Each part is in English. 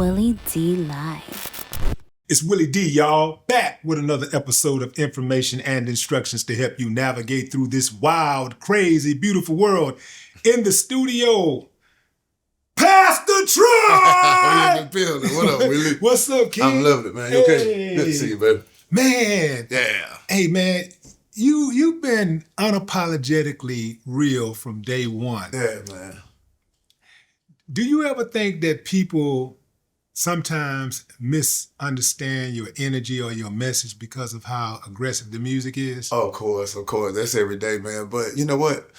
Willie D Live. It's Willie D, y'all, back with another episode of information and instructions to help you navigate through this wild, crazy, beautiful world. In the studio, Pastor Troy! We in the building. What up, Willie? What's up, kid? I'm loving it, man. You okay? Good to see you, baby. Man. Yeah. Hey, man, you've been unapologetically real from day one. Yeah, man. Do you ever think that people sometimes misunderstand your energy or your message because of how aggressive the music is? Oh, of course. That's every day, man. But you know what?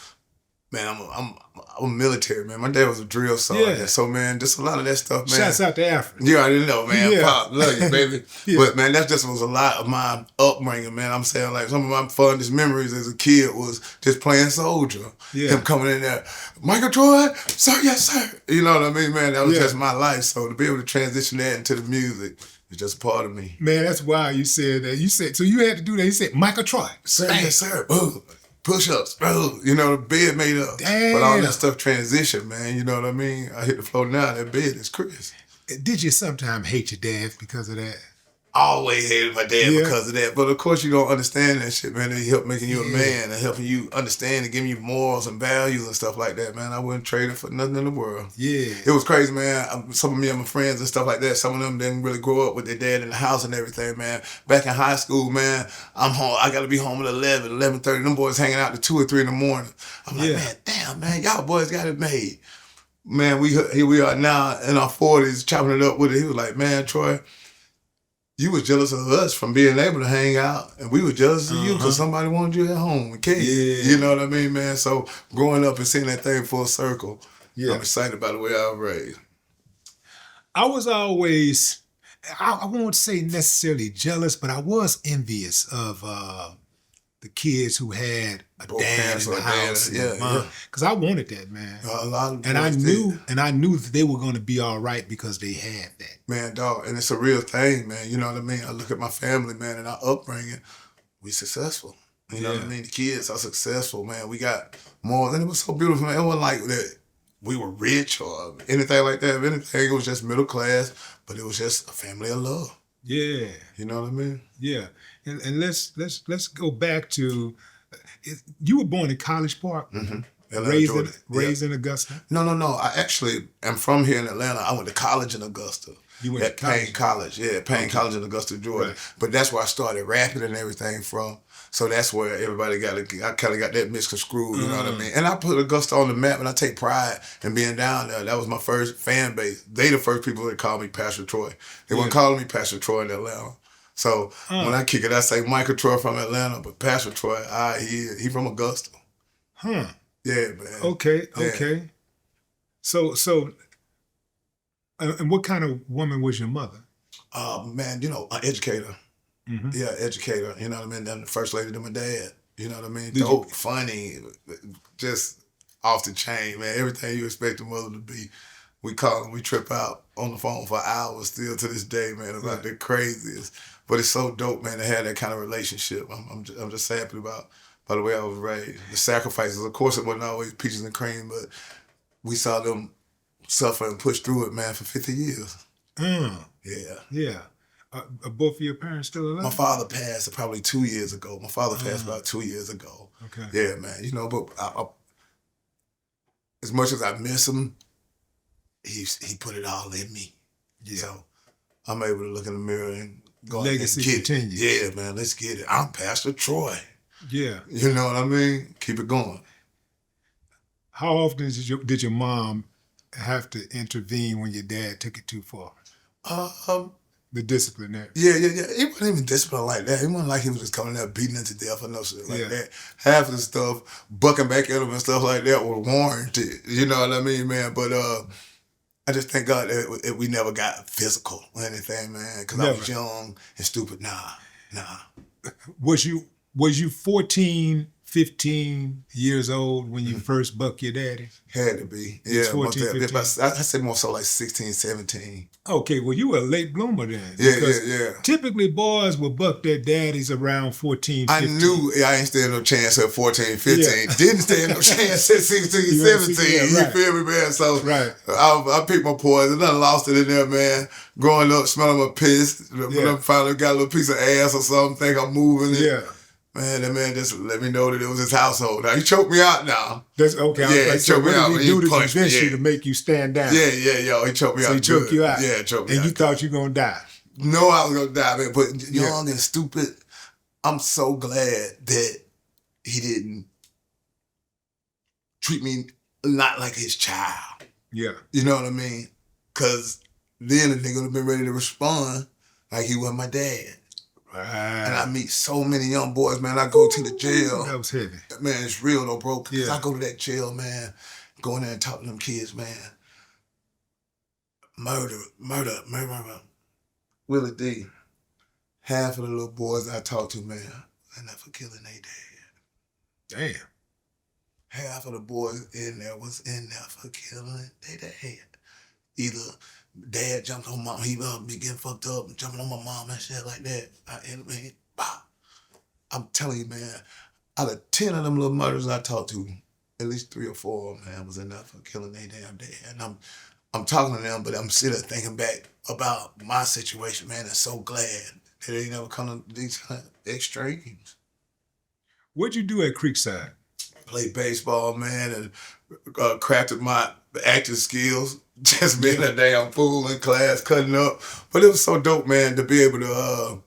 Man, I'm military, man. My dad was a drill sergeant. Yeah. So, man, just a lot of that stuff, man. Shouts out to Africa. You already know, man. Yeah. Pop, love you, baby. Yeah. But, man, that just was a lot of my upbringing, man. I'm saying, like, some of my fondest memories as a kid was just playing soldier. Yeah. Him coming in there, Michael Troy, sir, yes, sir. You know what I mean, man? That was just my life. So, to be able to transition that into the music is just a part of me. Man, that's why you said that. So you had to do that. You said, Michael Troy. Sir, yes, sir. Boom. Push-ups, bro. You know, the bed made up. Damn. But all that stuff transition, man. You know what I mean? I hit the floor now. That bed is Chris. Did you sometimes hate your dad because of that? Always hated my dad Yeah. because of that. But of course, you don't understand that shit, man. They help making you a man and helping you understand and giving you morals and values and stuff like that, man. I wouldn't trade it for nothing in the world. Yeah. It was crazy, man. Some of me and my friends and stuff like that, some of them didn't really grow up with their dad in the house and everything, man. Back in high school, man, I'm home. I got to be home at 11, 11:30. Them boys hanging out to 2 or 3 in the morning. I'm like, man, damn, man, y'all boys got it made. Man, here we are now in our 40s chopping it up with it. He was like, man, Troy, you was jealous of us from being able to hang out, and we were jealous of you because somebody wanted you at home with kids. Yeah. You know what I mean, man? So growing up and seeing that thing full circle, Yeah. I'm excited about the way I was raised. I was always, I won't say necessarily jealous, but I was envious of the kids who had a Both dad parents in the or a dad, house. yeah. Because I wanted that, man. A lot of And I boys knew, did. and I knew that they were going to be all right because they had that. Man, dog, and it's a real thing, man. You know what I mean? I look at my family, man, and our upbringing, we successful. You know what I mean? The kids are successful, man. We got more, and it was so beautiful, man. It wasn't like that we were rich or anything like that. If anything, it was just middle class, but it was just a family of love. Yeah. You know what I mean? Yeah. And let's go back to, you were born in College Park, raised in Augusta. No. I actually am from here in Atlanta. I went to college in Augusta. You went at to college? Payne College. Yeah, Payne College in Augusta, Georgia. Right. But that's where I started rapping and everything from. So that's where everybody I kind of got that misconstrued, you know what I mean? And I put Augusta on the map, and I take pride in being down there. That was my first fan base. They the first people that called me Pastor Troy. They weren't calling me Pastor Troy in Atlanta. So when I kick it, I say Michael Troy from Atlanta, but Pastor Troy, he from Augusta. Huh. Yeah, man. Okay. Yeah. Okay. So, and what kind of woman was your mother? Man, you know, an educator. Mm-hmm. Yeah, educator. You know what I mean? Then the first lady to my dad. You know what I mean? Did Dope, funny, just off the chain, man. Everything you expect a mother to be. We call and we trip out on the phone for hours still to this day, man, about the craziest. But it's so dope, man, to have that kind of relationship. I'm just happy about the way I was raised. The sacrifices, of course, it wasn't always peaches and cream, but we saw them suffer and push through it, man, for 50 years. Yeah. Yeah. Are both of your parents still alive? My father passed probably 2 years ago. My father passed about 2 years ago. Okay. Yeah, man. You know, but I, as much as I miss him, he put it all in me. Yeah. So I'm able to look in the mirror and go out Legacy and get it. continues. Yeah, man. Let's get it. I'm Pastor Troy. Yeah. You know what I mean? Keep it going. How often did your mom have to intervene when your dad took it too far? The disciplinary. Yeah. He wasn't even disciplined like that. It wasn't like he was just coming there beating him to death or no shit like that. Half of the stuff, bucking back at him and stuff like that was warranted. You know what I mean, man? But I just thank God that we never got physical or anything, man. Because I was young and stupid. Nah. Was you 14, 15 years old when you first buck your daddy? Had to be. It was Yeah, 14, 15. I said more so like 16, 17. Okay, well, you were a late bloomer then. Yeah, because yeah. Typically, boys will buck their daddies around 14, 15. I knew I ain't stand no chance at 14, 15. Yeah. Didn't stand no chance at 16, 17. Yeah, right. You feel me, man? So Right. I picked my poison. Nothing lost it in there, man. Growing up, smelling my piss. When I finally got a little piece of ass or something, think I'm moving it. Yeah. Man, that man just let me know that it was his household. Now, he choked me out now. That's okay. Yeah, he choked me out. What did he do to punched me, convince you to make you stand down? Yeah, yo, he choked me out. So he choked good. you out? Yeah, choked me out. And you thought you were going to die? No, I was going to die, man. But young and stupid, I'm so glad that he didn't treat me not like his child. Yeah. You know what I mean? Because then the nigga would have been ready to respond like he was my dad. Right. And I meet so many young boys, man. I go to the jail. That was heavy. Man, it's real though, bro. Because Yeah. I go to that jail, man, go in there and talk to them kids, man. Murder. Willie D. Half of the little boys I talk to, man, end up for killing their dad. Damn. Half of the boys in there was in there for killing their dad. Either dad jumped on mom, he be getting fucked up and jumping on my mom and shit like that. I'm telling you, man, out of 10 of them little murders I talked to, at least 3 or 4 of them, man, was in there for killing their damn dad. And I'm talking to them, but I'm sitting there thinking back about my situation, man, and so glad that they never come to these extremes. What'd you do at Creekside? Played baseball, man, and crafted my acting skills. Just being a damn fool in class, cutting up. But it was so dope, man, to be able to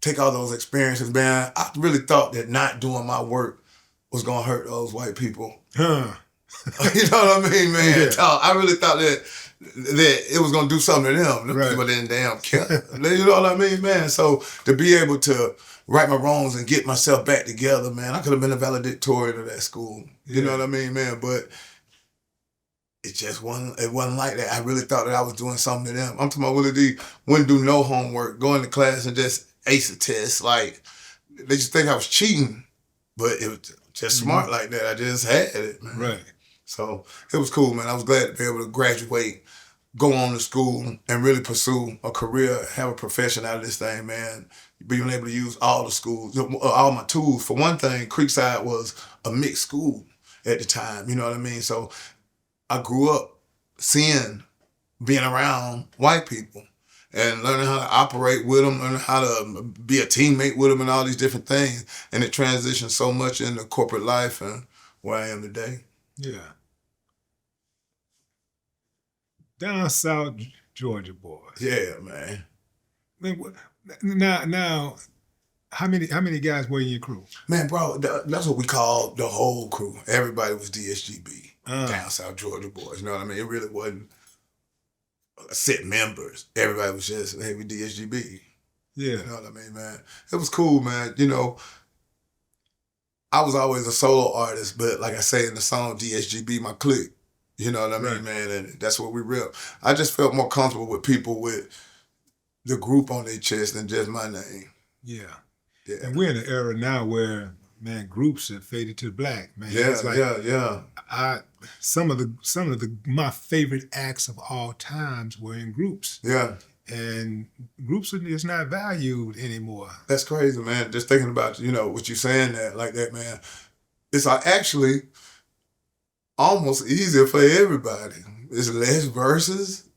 take all those experiences, man. I really thought that not doing my work was going to hurt those white people. Huh. You know what I mean, man? Yeah. I really thought that it was going to do something to them. The Right. people didn't damn care. You know what I mean, man? So to be able to right my wrongs and get myself back together, man, I could have been a valedictorian of that school. You know what I mean, man? But it just wasn't like that. I really thought that I was doing something to them. I'm talking about Willie D wouldn't do no homework, go into class and just ace a test. Like, they just think I was cheating, but it was just smart like that. I just had it, man. Right. So it was cool, man. I was glad to be able to graduate, go on to school, and really pursue a career, have a profession out of this thing, man. Being able to use all the schools, all my tools. For one thing, Creekside was a mixed school at the time, you know what I mean? So I grew up being around white people and learning how to operate with them, learning how to be a teammate with them and all these different things. And it transitioned so much into corporate life and where I am today. Yeah. Down South Georgia boys. Yeah, man. Now, how many guys were in your crew? Man, bro, that's what we call the whole crew. Everybody was DSGB. Down South Georgia boys. You know what I mean? It really wasn't set members. Everybody was just, hey, we DSGB. Yeah. You know what I mean, man? It was cool, man. You know, I was always a solo artist, but like I say in the song, DSGB, my clique. You know what I mean, man? And that's what we rep. I just felt more comfortable with people with the group on their chest than just my name. Yeah. Yeah. And we're in an era now where, man, groups have faded to black, man. Yeah, it's like, yeah. Some of my favorite acts of all times were in groups. Yeah. And groups are just not valued anymore. That's crazy, man. Just thinking about, you know, what you're saying that like that, man. It's actually almost easier for everybody. It's less verses,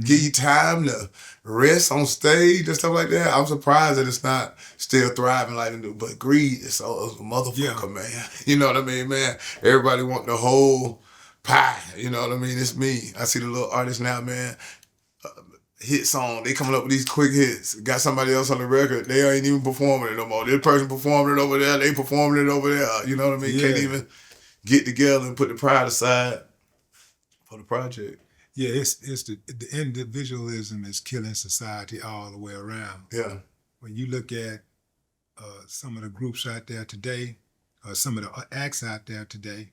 give you time to rest on stage and stuff like that. I'm surprised that it's not still thriving like it do. But greed is a motherfucker, man. You know what I mean, man? Everybody want the whole pie. You know what I mean? It's me. I see the little artists now, man. Hit song, they coming up with these quick hits. Got somebody else on the record, they ain't even performing it no more. This person performing it over there, they performing it over there. You know what I mean? Yeah. Can't even get together and put the pride aside for the project. Yeah, it's the individualism is killing society all the way around. Yeah. When you look at some of the groups out there today, or some of the acts out there today,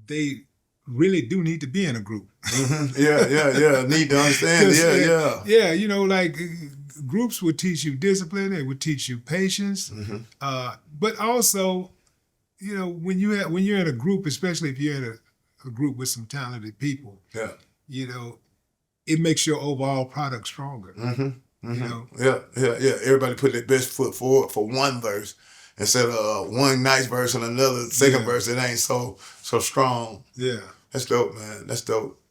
they really do need to be in a group. Mm-hmm. Yeah. Need to understand. Yeah, you know, like groups would teach you discipline, they would teach you patience, but also you know, when you're in a group, especially if you're in a group with some talented people, Yeah. you know, it makes your overall product stronger. Mm-hmm. You know? Yeah. Everybody put their best foot forward for one verse instead of one nice verse and another second verse that ain't so strong. Yeah. That's dope, man. That's dope.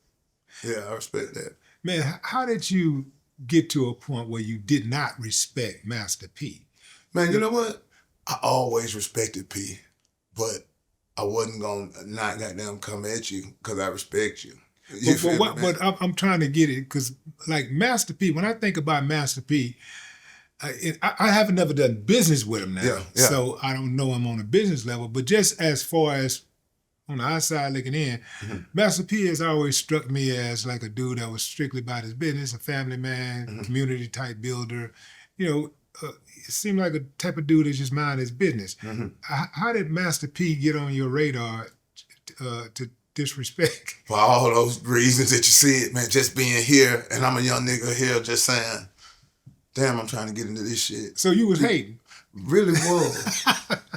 Yeah, I respect that. Man, how did you get to a point where you did not respect Master P? Man, you know what? I always respected P, but I wasn't gonna not goddamn come at you because I respect you. But I'm trying to get it because, like, Master P, when I think about Master P, I haven't never done business with him now. Yeah. So I don't know him on a business level. But just as far as on the outside looking in, Master P has always struck me as like a dude that was strictly about his business, a family man, community type builder. You know, it seemed like a type of dude that just mind his business. How did Master P get on your radar to disrespect? For all those reasons that you said, man, just being here, and I'm a young nigga here just saying, damn, I'm trying to get into this shit. So you was hating? Really was.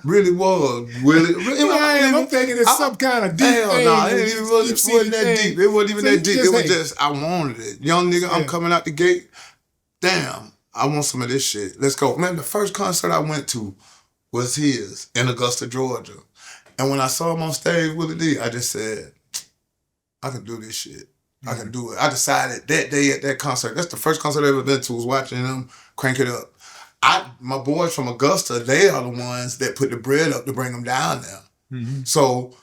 Really was. Really. I'm thinking it's some kind of deep hell no, it wasn't that deep. It wasn't even that deep. It was just, I wanted it. Young nigga, I'm coming out the gate. Damn, I want some of this shit. Let's go. Man, the first concert I went to was his in Augusta, Georgia. And when I saw him on stage with Lil D, I just said, I can do this shit. I can do it. I decided that day at that concert, that's the first concert I ever been to, was watching him crank it up. My boys from Augusta, they are the ones that put the bread up to bring them down there. So,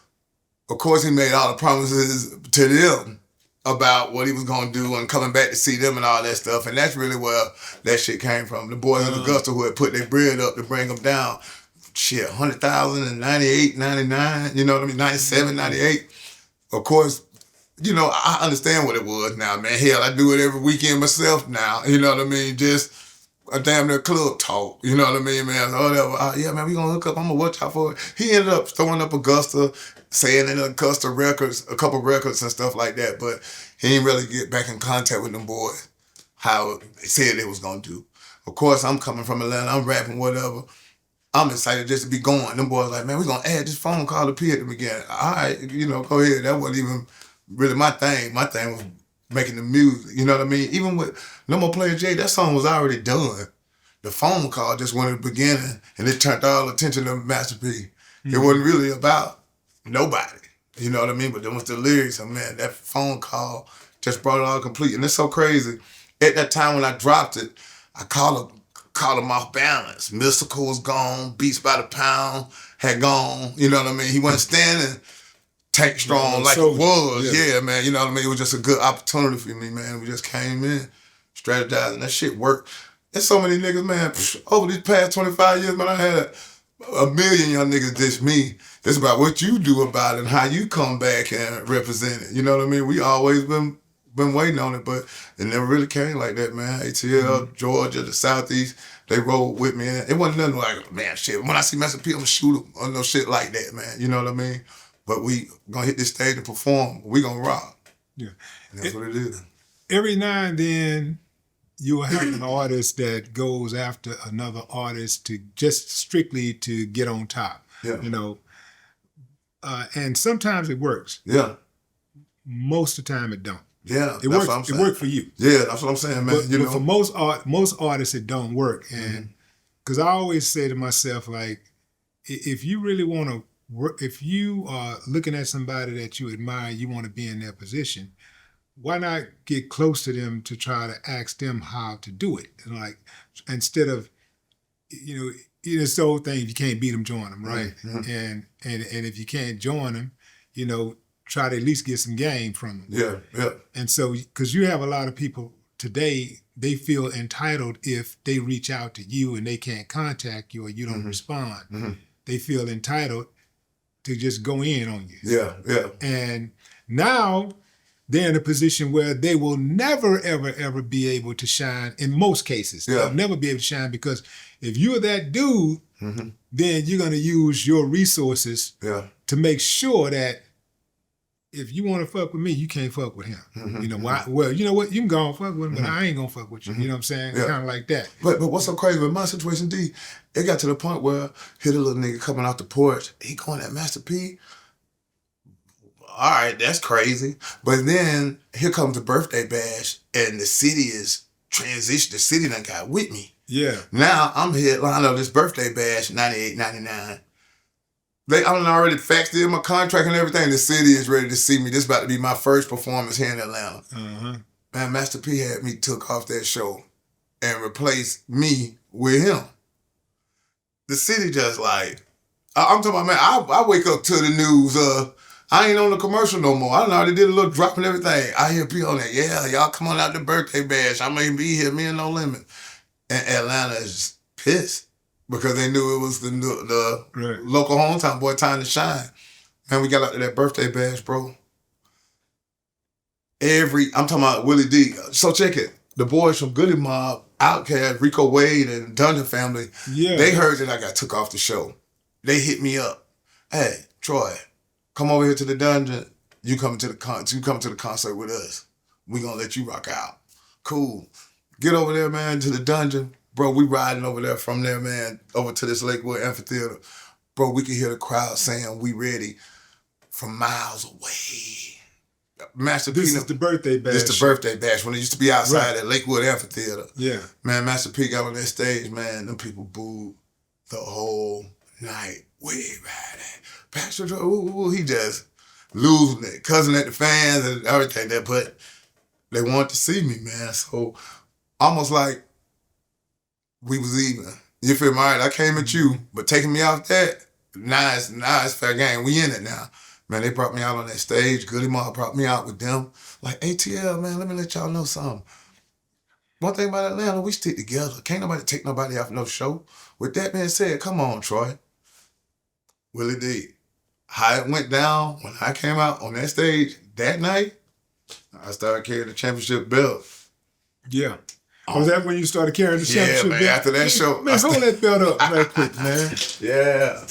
of course, he made all the promises to them about what he was going to do and coming back to see them and all that stuff. And that's really where that shit came from. The boys in Augusta who had put their bread up to bring them down. Shit, 100,000 in 98, 99, you know what I mean, 97, 98. Of course, you know, I understand what it was now, man. Hell, I do it every weekend myself now, you know what I mean? Just a damn near club talk, you know what I mean, man? So whatever. Yeah, man, we gonna hook up. I'm gonna watch out for it. He ended up throwing up Augusta, saying in Augusta records, a couple records and stuff like that, but he didn't really get back in contact with them boys how they said they was gonna do. Of course, I'm coming from Atlanta, I'm rapping, whatever. I'm excited just to be going. Them boys like, man, we're gonna add this phone call to P at the beginning. All right, you know, go ahead. That wasn't even really my thing. My thing was making the music, you know what I mean? Even with No More Player J, that song was already done. The phone call just went at the beginning and it turned all attention to Master P. It wasn't really about nobody, you know what I mean? But then with the lyrics, and man, that phone call just brought it all complete. And it's so crazy. At that time when I dropped it, I called him off balance. Mystical was gone, Beats by the Pound had gone, you know what I mean? He wasn't standing tank strong like it was. Yeah, man, you know what I mean? It was just a good opportunity for me, man. We just came in, strategizing, that shit worked. There's so many niggas, man, over these past 25 years, man, I had a million young niggas dish me. It's about what you do about it and how you come back and represent it. You know what I mean? We always been waiting on it, but it never really came like that, man. ATL, Georgia, the Southeast, they rolled with me. And it wasn't nothing like, man, shit, when I see Master P, I'm gonna shoot him or no shit like that, man. You know what I mean? But we gonna hit this stage and perform. We gonna rock. Yeah. And that's what it is. Every now and then, you will have an artist that goes after another artist to just strictly to get on top. Yeah. You know, and sometimes it works. Yeah. Most of the time it don't. Yeah, it works. It worked for you. Yeah, that's what I'm saying, man. But for most artists, it don't work. And because I always say to myself, like, if you really want to work, if you are looking at somebody that you admire, you want to be in their position, why not get close to them to try to ask them how to do it? And like, instead of, it's the old thing, if you can't beat them, join them, right? And if you can't join them, try to at least get some game from them. Yeah. And so, because you have a lot of people today, they feel entitled if they reach out to you and they can't contact you or you don't respond. They feel entitled to just go in on you. Yeah. And now they're in a position where they will never, ever, ever be able to shine in most cases. Yeah. They'll never be able to shine because if you're that dude, then you're going to use your resources to make sure that if you want to fuck with me, you can't fuck with him. Mm-hmm, You know why? Well, you know what? You can go and fuck with him, but I ain't gonna fuck with you. You know what I'm saying? Yeah. Kind of like that. But what's so crazy with my situation, D? It got to the point where here the little nigga coming off the porch, he going at Master P. All right, that's crazy. But then here comes the birthday bash, and the city is transitioned. The city done got with me. Yeah. Now I'm headline of this birthday bash, 98, 99. I done already faxed in my contract and everything. The city is ready to see me. This about to be my first performance here in Atlanta. Uh-huh. Man, Master P had me took off that show and replaced me with him. The city just like, I'm talking about, man, I wake up to the news, I ain't on the commercial no more. I done already did a little drop and everything. I hear people on there, yeah, y'all come on out the birthday bash. I may be here, me and No Limit. And Atlanta is pissed because they knew it was the right. local hometown boy time to shine. Man, we got out to that birthday bash, bro. I'm talking about Willie D. So check it. The boys from Goody Mob, Outkast, Rico Wade, and Dungeon Family, they heard that I got took off the show. They hit me up. Hey, Troy, come over here to the dungeon. You come to the concert with us. We gonna let you rock out. Cool. Get over there, man, to the dungeon. Bro, we riding over there from there, man, over to this Lakewood Amphitheater. Bro, we can hear the crowd saying we ready from miles away. Master P. This is the birthday bash. This the birthday bash when it used to be outside at Lakewood Amphitheater. Yeah. Man, Master P got on that stage, man, them people booed the whole night. We riding. Pastor Joe, he just losing it, cussing at the fans and everything that, but they wanted to see me, man. So almost like we was even. You feel me? All right, I came at you, but taking me off that, now it's fair game. We in it now. Man, they brought me out on that stage. Goody Mob brought me out with them. Like, ATL, man, let me let y'all know something. One thing about Atlanta, we stick together. Can't nobody take nobody off no show. With that being said, come on, Troy. Willie D. How it went down when I came out on that stage that night, I started carrying the championship belt. Yeah. Was that when you started carrying the championship belt? Yeah, man, after that show. Man, hold that belt up right quick, man. Yeah.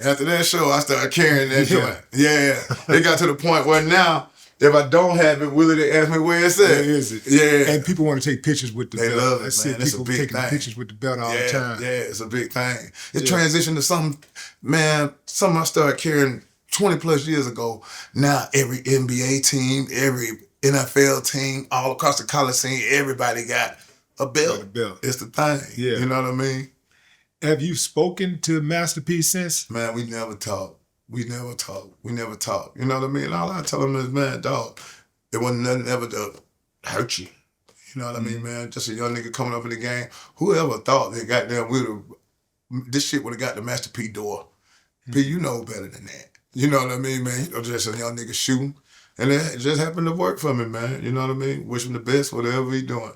After that show, I started carrying that joint. Yeah. It got to the point where now, if I don't have it, Willie, they ask me where it's at. Where is it? Yeah. And people want to take pictures with the belt. They love it, I see man. It's people a big taking thing. pictures with the belt all the time. Yeah, it's a big thing. It transitioned to something I started carrying 20 plus years ago. Now every NBA team, every NFL team, all across the college scene, everybody got a belt. It's the thing. Yeah. You know what I mean? Have you spoken to Master P since? Man, we never talk. You know what I mean? All I tell him is, man, dog, it wasn't nothing ever to hurt you. You know what I mean, man? Just a young nigga coming up in the game. Whoever thought that goddamn this shit would have got the Master P door. P, you know better than that. You know what I mean, man? You know, just a young nigga shooting. And it just happened to work for me, man. You know what I mean? Wish him the best, whatever he doing.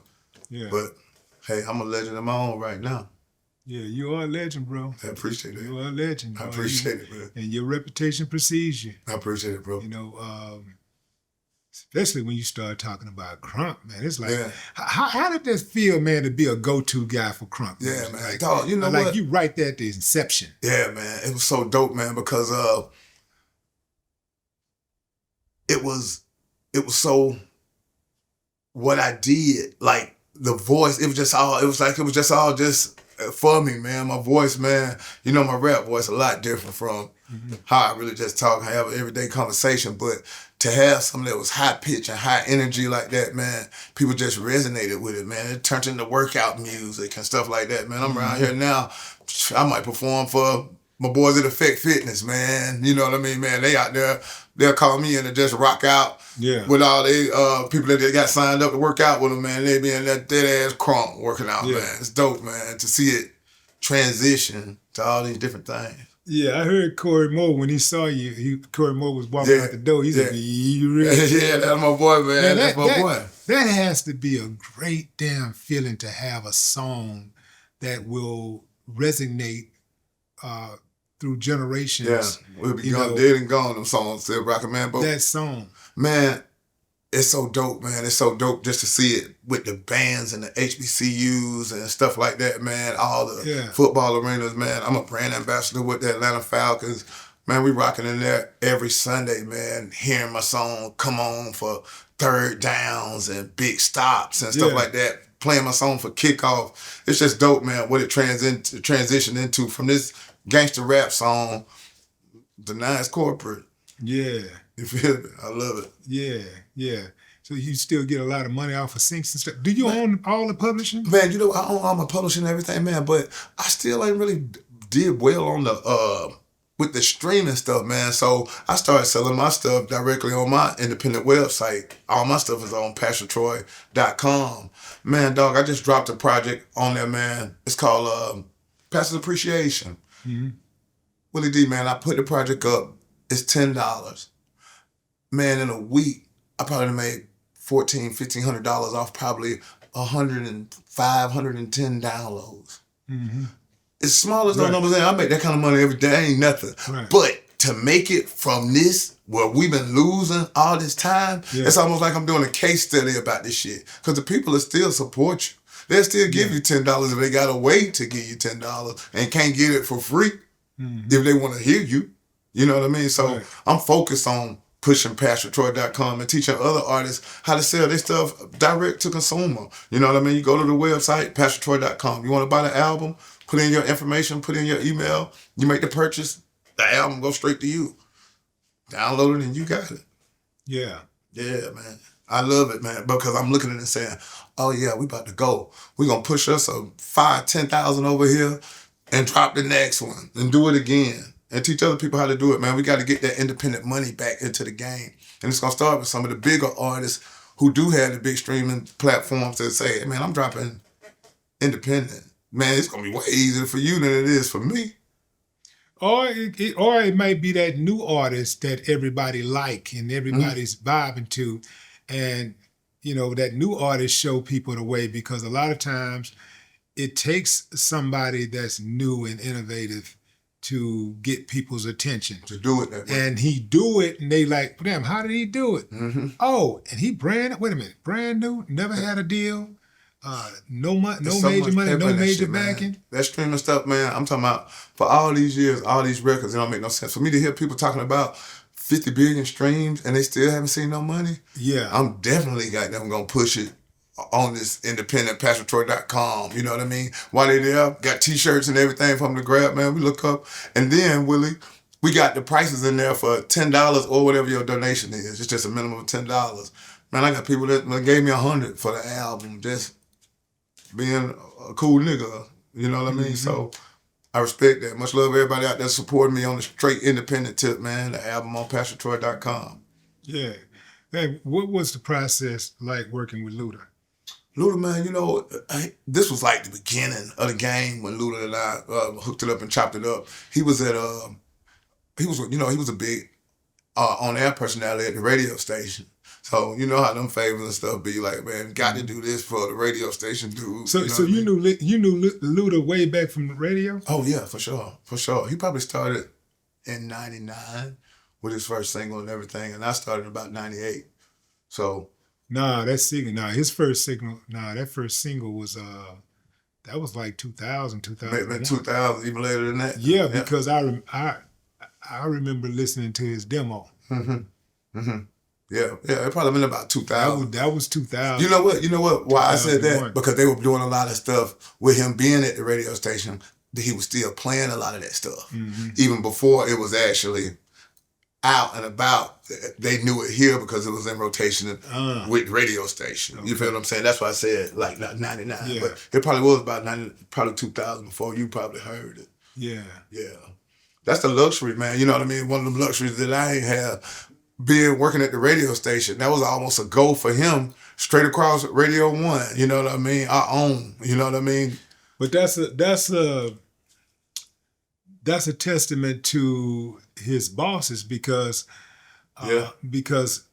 Yeah. But, hey, I'm a legend of my own right now. Yeah, you are a legend, bro. I appreciate it. You are a legend. I appreciate it, man. And your reputation precedes you. I appreciate it, bro. You know, especially when you start talking about Crunk, man. It's like, how did this feel, man, to be a go-to guy for Crunk? Yeah, man. Like, dog, you know like what? you right there at the inception. Yeah, man. It was so dope, man, because it was so what I did, like the voice, it was just all for me, man. My voice, man, you know, my rap voice a lot different from how I really just talk, have an everyday conversation, but to have something that was high pitch and high energy like that, man, people just resonated with it, man. It turned into workout music and stuff like that, man. I'm around here now, I might perform for my boys at Effect Fitness, man. You know what I mean, man? They out there, they'll call me in to just rock out with all the people that they got signed up to work out with them, man. They be in that dead-ass Crunk working out, man. It's dope, man, to see it transition to all these different things. Yeah, I heard Corey Moore when he saw you. Corey Moore was walking out the door. He said, "You ready?" Yeah, that's my boy, man. That's my boy. That has to be a great damn feeling to have a song that will resonate through generations. Yeah, we'll be gone, dead and gone. Them songs, still rockin', man. But that song, man, it's so dope, man. It's so dope just to see it with the bands and the HBCUs and stuff like that, man. All the football arenas, man. I'm a brand ambassador with the Atlanta Falcons. Man, we rocking in there every Sunday, man, hearing my song come on for third downs and big stops and stuff like that. Playing my song for kickoff. It's just dope, man, what it transitioned into from this gangster rap song, the nice corporate. Yeah. You feel me? I love it. Yeah, yeah. So you still get a lot of money off of syncs and stuff. Do you own all the publishing? Man, you know, I own all my publishing and everything, man, but I still ain't really did well on the with the streaming stuff, man. So I started selling my stuff directly on my independent website. All my stuff is on PastorTroy.com. Man, dog, I just dropped a project on there, man. It's called Pastor's Appreciation. Mm-hmm. Willie D, man, I put the project up. It's $10. Man, in a week, I probably made $1,400, $1,500 off probably 105, 110 downloads. Mm-hmm. As small as those numbers are, I make that kind of money every day. Ain't nothing. Right. But to make it from this, where we've been losing all this time, it's almost like I'm doing a case study about this shit. Because the people will still support you. They'll still give you $10 if they got a way to give you $10 and can't get it for free if they want to hear you. You know what I mean? So I'm focused on pushing PastorTroy.com and teaching other artists how to sell their stuff direct to consumer. You know what I mean? You go to the website, PastorTroy.com. You want to buy the album, put in your information, put in your email, you make the purchase, the album goes straight to you. Download it and you got it. Yeah. Yeah, man. I love it, man, because I'm looking at it and saying, oh yeah, we about to go. We're going to push us a 5,000, 10,000 over here and drop the next one and do it again. And teach other people how to do it, man. We got to get that independent money back into the game. And it's going to start with some of the bigger artists who do have the big streaming platforms that say, hey, man, I'm dropping independent. Man, it's going to be way easier for you than it is for me. Or it might be that new artist that everybody like and everybody's vibing to. And, you know, that new artist show people the way, because a lot of times it takes somebody that's new and innovative to get people's attention. To do it that way. And he do it, and they like, damn, how did he do it? Mm-hmm. Oh, and he brand new, never had a deal, no major money, no major backing. That streaming stuff, man, I'm talking about for all these years, all these records, it don't make no sense. For me to hear people talking about 50 billion streams and they still haven't seen no money, I'm definitely gonna push it on this independent PastorTroy.com, you know what I mean? While they there, got t-shirts and everything for them to grab, man. We look up, and then, Willie, we got the prices in there for $10 or whatever your donation is. It's just a minimum of $10. Man, I got people that gave me $100 for the album, just being a cool nigga, you know what I mean? So I respect that. Much love everybody out there supporting me on the straight independent tip, man. The album on PastorTroy.com. Yeah. Hey, what was the process like working with Luda? Luda, man, you know, this was like the beginning of the game when Luda and I hooked it up and chopped it up. He was a big on-air personality at the radio station. So you know how them favors and stuff be like, man, got to do this for the radio station dude. So you knew Luda way back from the radio? Oh yeah, for sure. He probably started in '99 with his first single and everything, and I started about '98. So. That first single was that was like 2000, 2001. Maybe 2000, even later than that. Yeah, because I remember listening to his demo. Yeah, it probably been about 2000. That was 2000. You know what? Why I said that? Because they were doing a lot of stuff with him being at the radio station. He was still playing a lot of that stuff, even before it was actually out and about. They knew it here because it was in rotation with radio station. Okay. You feel what I'm saying? That's why I said like 99. Yeah. But it probably was about 2000 before you probably heard it. Yeah. Yeah. That's the luxury, man. You know what I mean? One of them luxuries that I ain't have, being working at the radio station. That was almost a goal for him, straight across Radio 1. You know what I mean? Our own. You know what I mean? But that's a testament to his bosses, because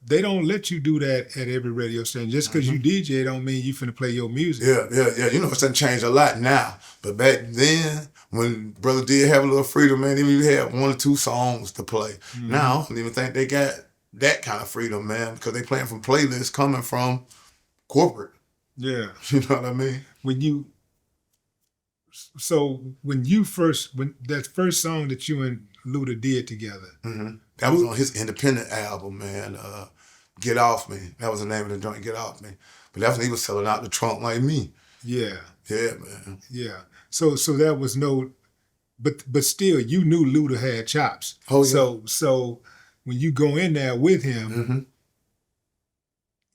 they don't let you do that at every radio station. Just because you DJ don't mean you finna play your music. Yeah. You know, it's done changed a lot now. But back then, when Brother did have a little freedom, man, even you had 1 or 2 songs to play. Now, I don't even think they got that kind of freedom, man, because they playing from playlists coming from corporate. Yeah. You know what I mean? When that first song that you and Luda did together. That was on his independent album, man. Get Off Me. That was the name of the joint, Get Off Me. But that's when he was selling out the trunk like me. Yeah. Yeah, man. Yeah. So that was no, but still, you knew Luda had chops. Oh, yeah. So when you go in there with him,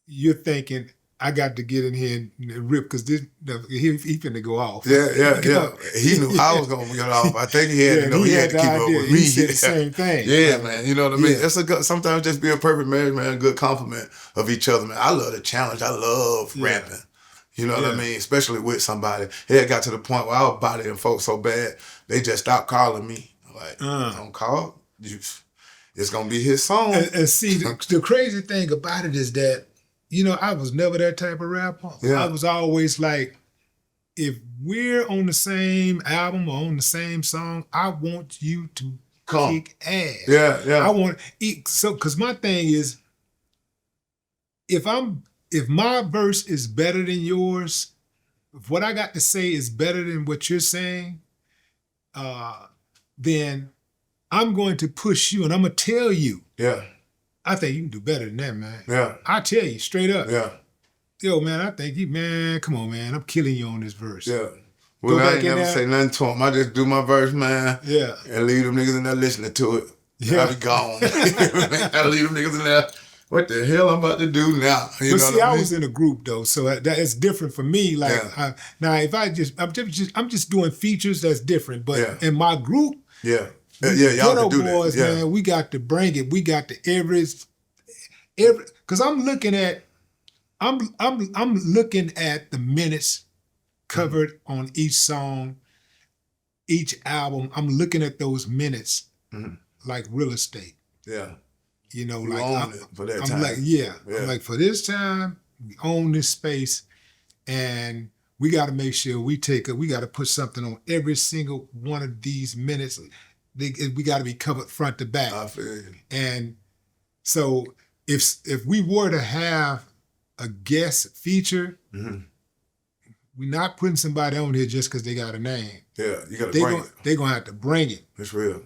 you're thinking, I got to get in here and rip because he finna go off. Yeah. He knew I was gonna get off. I think he had to know he had to keep up with me. He said the same thing. Yeah, man. You know what I mean? Yeah. It's a good, sometimes just be a perfect marriage, man. A good compliment of each other, man. I love the challenge. I love rapping. You know what I mean? Especially with somebody. It had got to the point where I was bodying folks so bad, they just stopped calling me. Like, don't call. It's gonna be his song. And see, the crazy thing about it is that, I was never that type of rapper. Yeah. I was always like, if we're on the same album or on the same song, I want you to kick ass. Yeah. I want because my thing is, if my verse is better than yours, if what I got to say is better than what you're saying, then I'm going to push you and I'm gonna tell you. Yeah. I think you can do better than that, man. Yeah. I tell you straight up. Yeah. Yo, man, I think come on, man. I'm killing you on this verse. Yeah. Well, I ain't never say nothing to him. I just do my verse, man. Yeah. And leave them niggas in there listening to it. Yeah. I be gone. I leave them niggas in there. What the hell I'm about to do now? But see, I was in a group though, so that is different for me. Like now, if I'm just doing features, that's different. But in my group, y'all can do boys, that. Man, we got to bring it. We got to every. Because I'm looking at the minutes covered on each song, each album. I'm looking at those minutes like real estate. Yeah. You like own it for that time. I'm like, for this time, we own this space, and we got to make sure we got to put something on every single one of these minutes. We got to be covered front to back. I feel you. And so if we were to have a guest feature, we're not putting somebody on here just because they got a name. Yeah, you got to bring it. They're going to have to bring it. It's real.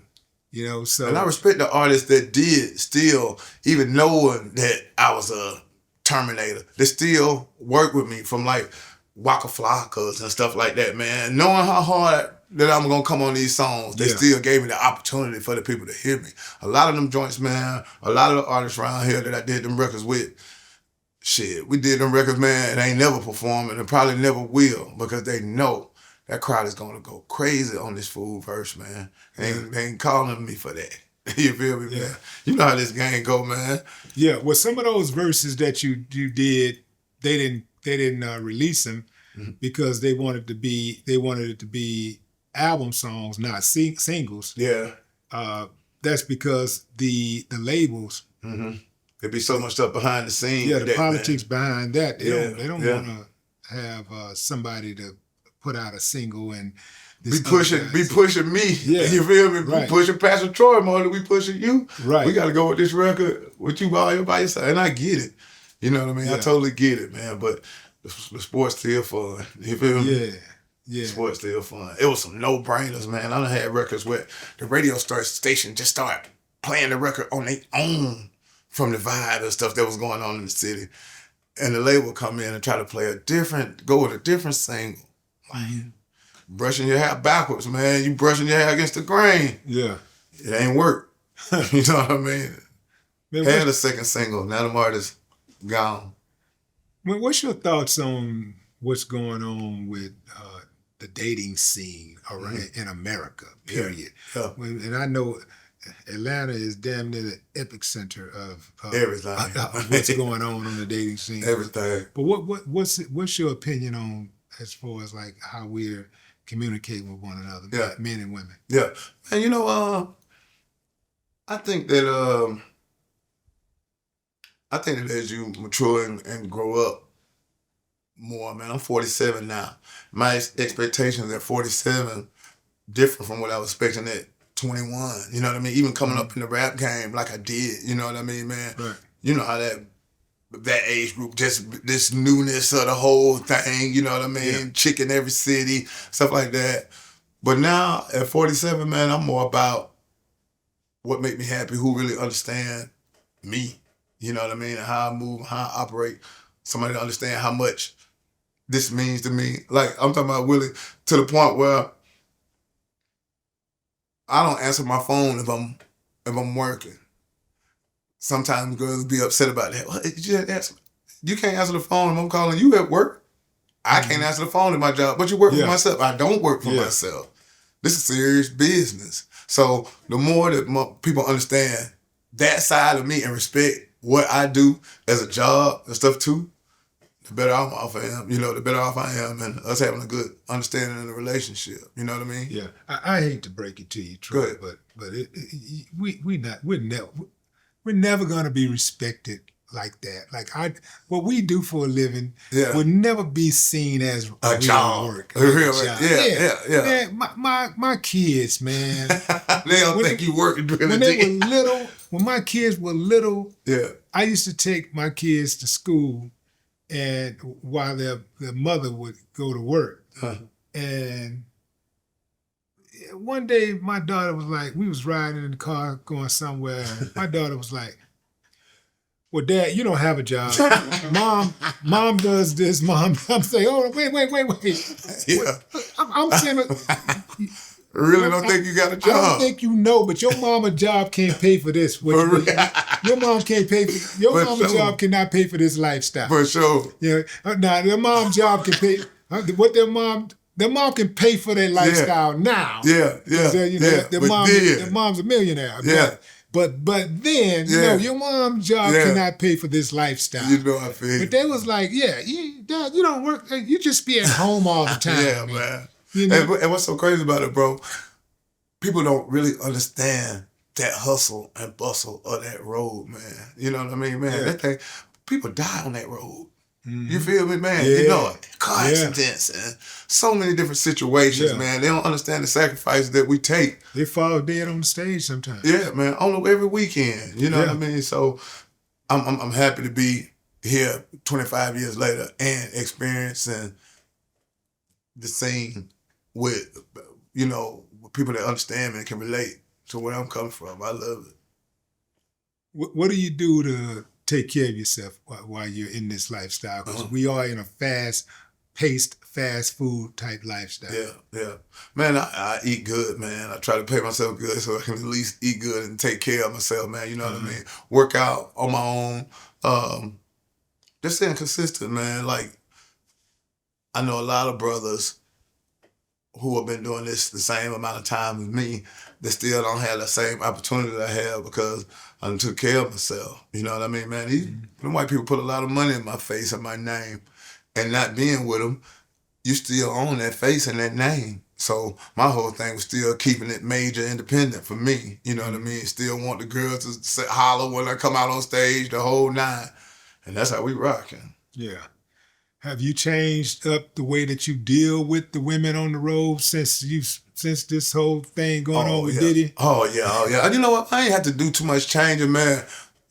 So. And I respect the artists that did still, even knowing that I was a Terminator, they still work with me from like Waka Flockas and stuff like that, man. Knowing how hard that I'm going to come on these songs, they still gave me the opportunity for the people to hear me. A lot of them joints, man, a lot of the artists around here that I did them records with, we did them records, man, and they ain't never performing and probably never will because they know that crowd is going to go crazy on this fool verse, man. They ain't calling me for that. You feel me, man? You know how this game go, man. Yeah, well, some of those verses that you did, they didn't release them because they wanted it to be album songs, not singles. Yeah. That's because the labels. There'd be so much stuff behind the scenes. Yeah, the politics behind that. They don't want to have somebody to put out a single and be pushing me. Yeah. You feel me? Right. We pushing Pastor Troy more than we pushing you. Right. We got to go with this record with you all by yourself. And I get it. You know what I mean? Yeah. I totally get it, man. But the sport's still fun. You feel me? Yeah. Sports still fun. It was some no-brainers, man. I done had records where the radio station just started playing the record on their own from the vibe and stuff that was going on in the city. And the label come in and try to go with a different single. Man, brushing your hair backwards, man. You brushing your hair against the grain. Yeah. It ain't work. You know what I mean? Man, had a second single. Now the artist gone. Man, what's your thoughts on what's going on with the dating scene in America, period? Yeah. And I know Atlanta is damn near the epicenter of everything. What's going on the dating scene. Everything. But what's your opinion on as far as like how we're communicating with one another, men and women? Yeah. And I think that as you mature and grow up more, man, I'm 47 now. My expectations at 47 different from what I was expecting at 21. You know what I mean? Even coming up in the rap game like I did, you know what I mean, man? Right. You know how that age group, just this newness of the whole thing, you know what I mean? Yeah. Chick in every city, stuff like that. But now at 47, man, I'm more about what make me happy, who really understand me, you know what I mean, and how I move, how I operate. Somebody to understand how much this means to me. Like, I'm talking about Willie, to the point where I don't answer my phone if I'm working. Sometimes girls be upset about that. Well, you can't answer the phone if I'm calling you at work. I can't answer the phone at my job, but you work for myself. I don't work for myself. This is serious business. So the more that people understand that side of me and respect what I do as a job and stuff too, the better off I am. You know, the better off I am, and us having a good understanding in the relationship. You know what I mean? Yeah. I hate to break it to you, Troy, but we're never gonna be respected like that. Like what we do for a living would never be seen as a job work. Yeah. Man, my kids, man. They don't think you working during the day. When my kids were little, I used to take my kids to school, and while their mother would go to work. And one day my daughter was like, we was riding in the car going somewhere. My daughter was like, well, Dad, you don't have a job. Mom does this. Mom, I'm saying, oh, wait. Yeah. I'm saying, really don't think you got a job. I don't think you know, but your mama job can't pay for this. Your mom can't pay for your mama job cannot pay for this lifestyle. For sure. Yeah. Now their mom job can pay what their mom can pay for their lifestyle now. Yeah. Their mom's a millionaire. Yeah. But then, your mom's job cannot pay for this lifestyle. You know I feel. But they was like, Dad, you don't work. You just be at home all the time. Yeah, man. You know? And what's so crazy about it, bro, people don't really understand that hustle and bustle of that road, man. You know what I mean, man? That thing, people die on that road. Mm-hmm. You feel me, man? Yeah. You know, car accidents and so many different situations, man. They don't understand the sacrifices that we take. They fall dead on the stage sometimes. Yeah, man. On every weekend. You know what I mean? So I'm happy to be here 25 years later and experiencing the scene with, people that understand me and can relate to where I'm coming from. I love it. What do you do to take care of yourself while you're in this lifestyle? Because we are in a fast-paced, fast food type lifestyle. Yeah. Man, I eat good, man. I try to pay myself good so I can at least eat good and take care of myself, man. You know what I mean? Work out on my own. Just staying consistent, man. Like, I know a lot of brothers who have been doing this the same amount of time as me that still don't have the same opportunity that I have because I took care of myself. You know what I mean, man? Them white people put a lot of money in my face and my name, and not being with them, you still own that face and that name. So my whole thing was still keeping it major independent for me. You know what I mean? Still want the girls to say, holler when I come out on stage, the whole nine. And that's how we rocking. Yeah. Have you changed up the way that you deal with the women on the road since this whole thing going on with Diddy? Oh yeah. And you know what? I ain't had to do too much changing, man.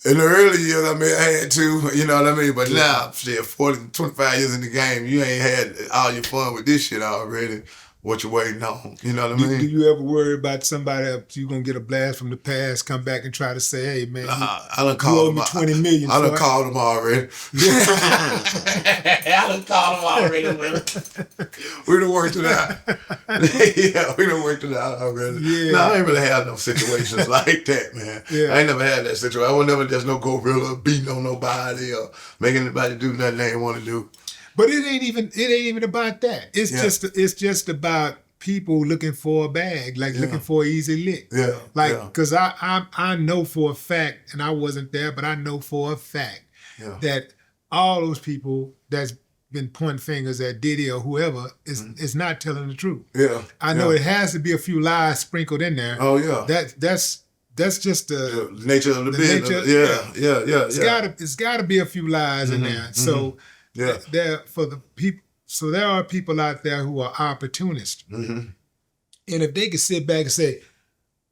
In the early years, I had to, you know what I mean? But now, 25 years in the game, you ain't had all your fun with this shit already. What you waiting on? You know what I mean? Do you ever worry about somebody else, you gonna get a blast from the past, come back and try to say, hey man, I done called me $20 million. I done called them already. I done called them already. We done worked it out. We done worked it out already. Yeah. No, I ain't really had no situations like that, man. Yeah. I ain't never had that situation. I would never just no gorilla beating on nobody or making anybody do nothing they ain't want to do. But it ain't even about that. It's just about people looking for a bag, looking for an easy lick. Because I know for a fact, and I wasn't there, but I know for a fact that all those people that's been pointing fingers at Diddy or whoever is not telling the truth. Yeah. I know it has to be a few lies sprinkled in there. Oh yeah. That's just the nature of the business. Yeah. It's gotta be a few lies in there. So there are people out there who are opportunists. Mm-hmm. And if they could sit back and say,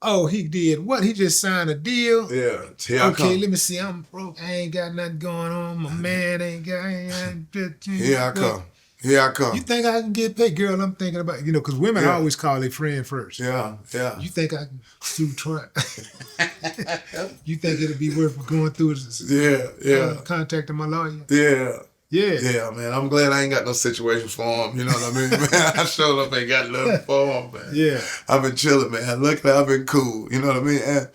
oh, he did what? He just signed a deal? Yeah. Okay, let me see. I'm broke. I ain't got nothing going on. My man ain't got... Here I come. Here I come. You think I can get paid? Girl, I'm thinking about, because women always call their friend first. Yeah. You think I can try? You think it'll be worth going through this? Contacting my lawyer? Yeah, man. I'm glad I ain't got no situation for him. You know what I mean, man? I showed up, ain't got nothing for him, man. Yeah. I've been chilling, man. Luckily, I've been cool. You know what I mean? And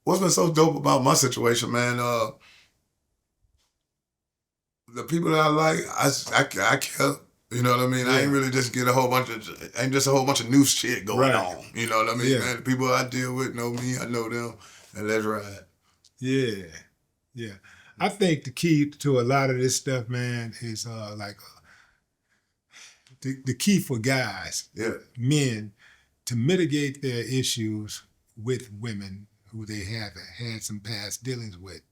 what's been so dope about my situation, man, the people that I like, I kept, you know what I mean? Yeah. I ain't really just get a whole bunch of new shit going on. You know what I mean? Yeah. Man, the people I deal with know me, I know them, and let's ride. Yeah. I think the key to a lot of this stuff, man, is the key for guys, men, to mitigate their issues with women who they have had some past dealings with,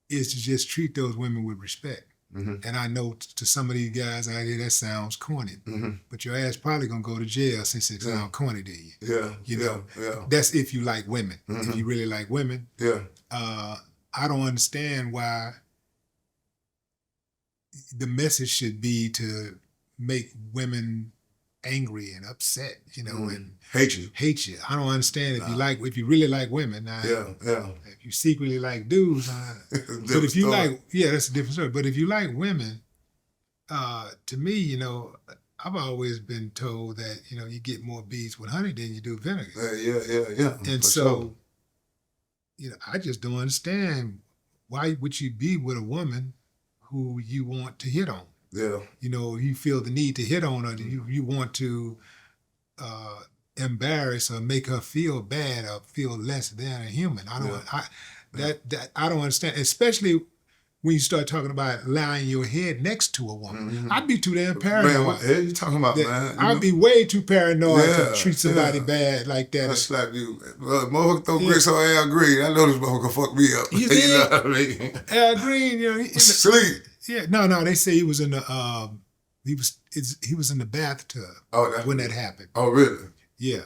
is to just treat those women with respect. And I know to some of these guys out here that sounds corny, but your ass probably gonna go to jail since it sounds corny to you. You know, that's if you like women. If you really like women, I don't understand why the message should be to make women angry and upset, and hate you. I don't understand if you really like women. If you secretly like dudes, but if you that's a different story. But if you like women, to me, I've always been told that you get more bees with honey than you do vinegar. Yeah. And so, I just don't understand why would you be with a woman who you want to hit on. You feel the need to hit on her. You want to embarrass or make her feel bad or feel less than a human. I don't understand, especially when you start talking about lying your head next to a woman. I'd be too damn paranoid. Man, what the hell you talking about, man? I'd be way too paranoid to treat somebody bad like that. I slap you. Motherfucker throw grits on Al Green. I know this motherfucker fuck me up. You know what I mean? Al Green, sleep. Yeah, no, they say he was in the he was in the bathtub when that happened. Oh, really? Yeah.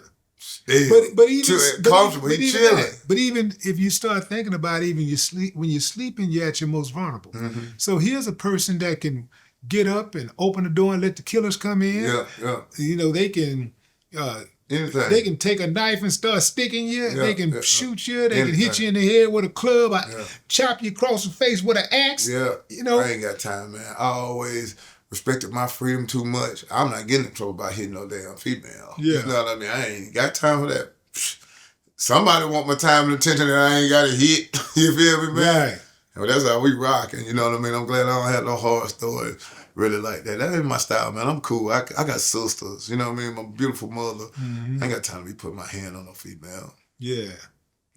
Damn. But even comfortable, he chilling. But even if you start thinking about it, when you're sleeping, you're at your most vulnerable. So here's a person that can get up and open the door and let the killers come in. Yeah. They can anything. They can take a knife and start sticking you. They can shoot you. They can hit you in the head with a club. Chop you across the face with an axe. I ain't got time, man. I always respected my freedom too much. I'm not getting in trouble by hitting no damn female. You know what I mean? I ain't got time for that. Somebody want my time and attention that I ain't got to hit. You feel me, man? Right. Well, that's how we rocking. You know what I mean? I'm glad I don't have no horror stories really like that. That ain't my style, man. I'm cool. I got sisters. You know what I mean? My beautiful mother. I ain't got time to be putting my hand on no female. Yeah.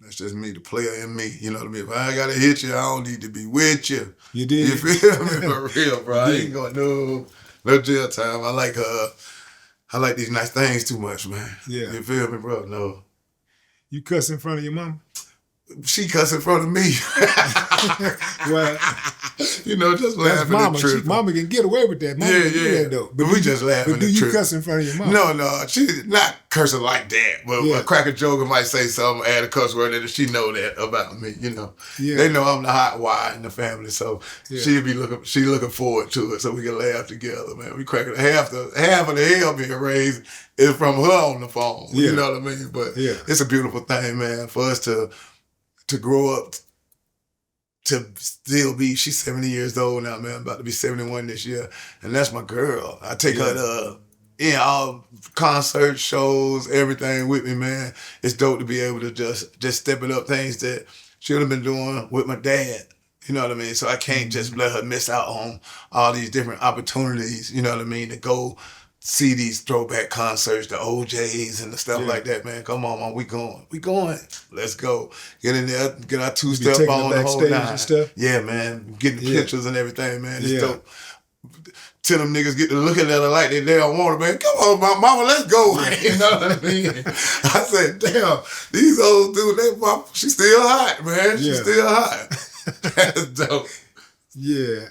That's just me, the player in me. You know what I mean? If I ain't got to hit you, I don't need to be with you. You did. You feel me? For real, bro. I ain't going no jail time. I like these nice things too much, man. Yeah. You feel me, bro? No. You cuss in front of your mom? She cuss in front of me. Well, just laughing mama. and tripping. Mama can get away with that. Mama can do that, though. But we just laughing and tripping. But do you cuss in front of your mom? No. She's not cursing like that. But a cracker joker might say something, add a cuss word in it. She know that about me, They know I'm the hot wire in the family, so she looking forward to it so we can laugh together, man. We cracking half of the hell being raised is from her on the phone. You know what I mean? But it's a beautiful thing, man, for us to grow up to still be, she's 70 years old now, man, about to be 71 this year, and that's my girl. I take her to all concerts, shows, everything with me, man. It's dope to be able to just step it up things that she would have been doing with my dad. You know what I mean? So I can't just let her miss out on all these different opportunities, you know what I mean, to go see these throwback concerts, the OJs and the stuff like that, man. Come on, man. We going. Let's go. Get in there, get our two-step on the whole nine. And stuff? Yeah, man. Getting the pictures and everything, man. It's dope. Till them niggas get to looking at her like they don't want her, man. Come on, my mama, let's go. You know what I mean? I said, damn, these old dudes, she still hot, man. She still hot. That's dope. Yeah.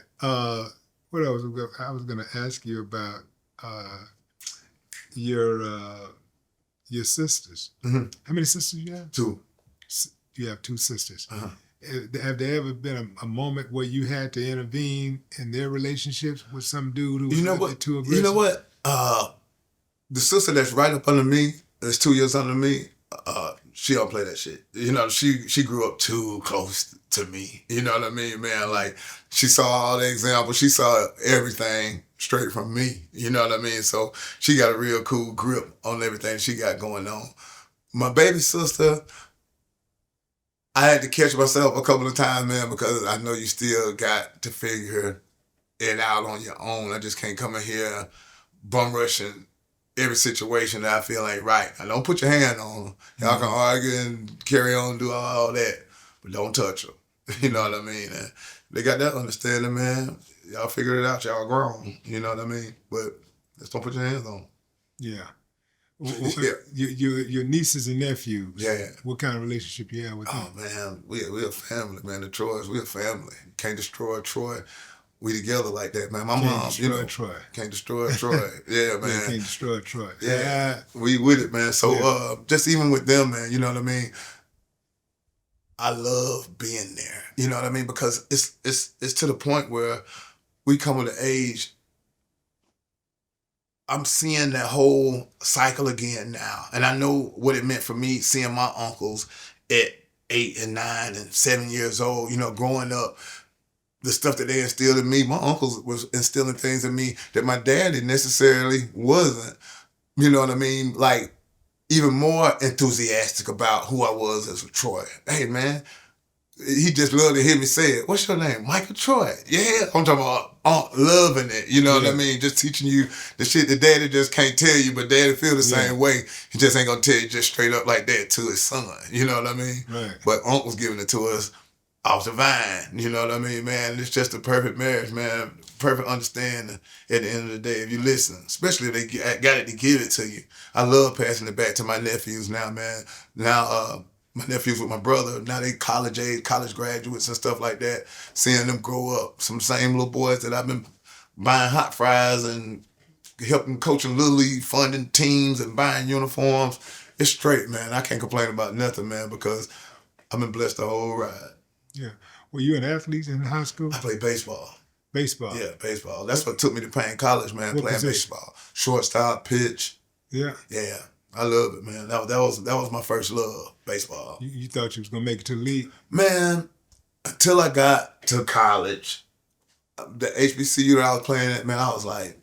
What else? I was going to ask you about your sisters. How many sisters you have? 2. You have 2 sisters. Have there ever been a moment where you had to intervene in their relationships with some dude who was too aggressive? You know what? The sister that's right up under me, that's 2 years under me, she don't play that shit. You know, she grew up too close to me. You know what I mean, man? Like, she saw all the examples. She saw everything straight from me. You know what I mean? So she got a real cool grip on everything she got going on. My baby sister, I had to catch myself a couple of times, man, because I know you still got to figure it out on your own. I just can't come in here bum rushing every situation that I feel ain't right. I don't put your hand on them. Y'all can argue and carry on, do all that, but don't touch them. You know what I mean? And they got that understanding, man. Y'all figure it out. Y'all grown. You know what I mean? But just don't put your hands on them. Yeah. Yeah. Your nieces and nephews. Yeah. What kind of relationship you have with them? Oh, man. We're a family, man. The Troys, we're a family. Can't destroy Troy. We together like that, man. My mom, you know. Troy. Can't destroy Troy. Yeah, man. Can't destroy Troy. Yeah. We with it, man. So just even with them, man, you know what I mean? I love being there. You know what I mean? Because it's to the point where we come with an age, I'm seeing that whole cycle again now. And I know what it meant for me seeing my uncles at 8 and 9 and 7 years old, you know, growing up. The stuff that they instilled in me, my uncles was instilling things in me that my daddy necessarily wasn't. You know what I mean? Like, even more enthusiastic about who I was as a Troy. Hey, man, he just loved to hear me say it. What's your name? Michael Troy. Yeah, I'm talking about loving it. You know what I mean? Just teaching you the shit that daddy just can't tell you, but daddy feel the same way. He just ain't gonna tell you just straight up like that to his son. You know what I mean? Right. But uncle's giving it to us off the vine. You know what I mean, man? It's just a perfect marriage, man. Perfect understanding at the end of the day if you listen, especially if they got it to give it to you. I love passing it back to my nephews now, man. Now, my nephews with my brother, now they college age, college graduates and stuff like that, seeing them grow up. Some same little boys that I've been buying hot fries and helping coaching Little League, funding teams and buying uniforms. It's straight, man. I can't complain about nothing, man, because I've been blessed the whole ride. Yeah. Were you an athlete in high school? I played baseball. Baseball? Yeah, baseball. That's what took me to Payne College, man, What playing position? baseball. Shortstop, pitch. Yeah. Yeah. I love it, man. That was my first love, baseball. You thought you was going to make it to the league? Man, until I got to college, the HBCU that I was playing at, man, I was like,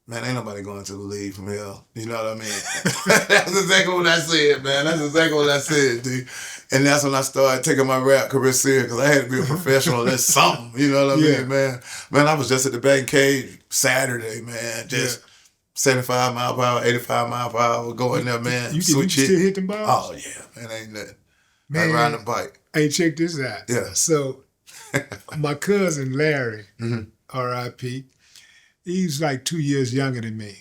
man, ain't nobody going to the league from here. You know what I mean? That's exactly what I said, man. That's exactly what I said, dude. And that's when I started taking my rap career serious because I had to be a professional at something. You know what I mean, man? Man, I was just at the batting cage Saturday, man. Just 75 mile per hour, 85 mile per hour, going there, man. You still hit them balls? Oh, yeah, man, ain't nothing. Man, I ride the bike. Hey, check this out. Yeah. So, my cousin Larry, R.I.P., he's like 2 years younger than me.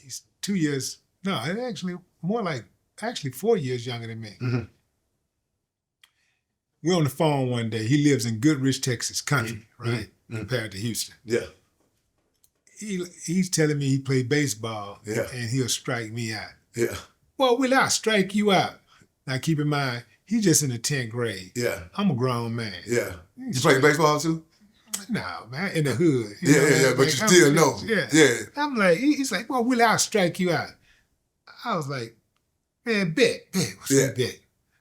He's 2 years, no, actually, more like, 4 years younger than me. Mm-hmm. We're on the phone one day. He lives in Goodrich, Texas, country, right? Compared to Houston. Yeah. He's telling me he played baseball and he'll strike me out. Yeah. Well, will I strike you out? Now, keep in mind, he's just in the 10th grade. Yeah. I'm a grown man. Yeah. You play baseball too? No, man, in the hood. Yeah, but you still know. Yeah. I'm like, he's like, well, will I strike you out? I was like, man, bet. What's that bet?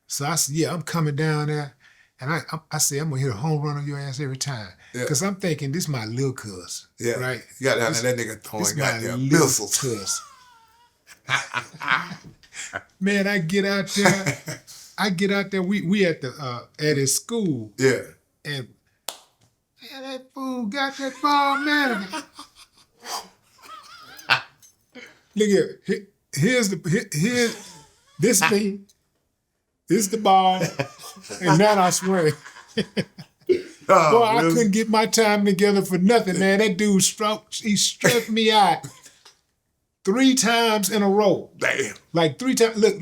So I said, yeah, I'm coming down there. And I said, I'm going to hit a home run on your ass every time. Because I'm thinking, this is my little cuz. Yeah. Right? You got down there, that nigga throwing goddamn little missiles. Cuz. Man, I get out there. We at his school. Yeah. And man, that fool got that ball, man. Look here. Here's this me. This the ball. And now I swing. Boy, I couldn't get my time together for nothing, man. That dude struck me out 3 times in a row. Damn. Like 3 times. Look,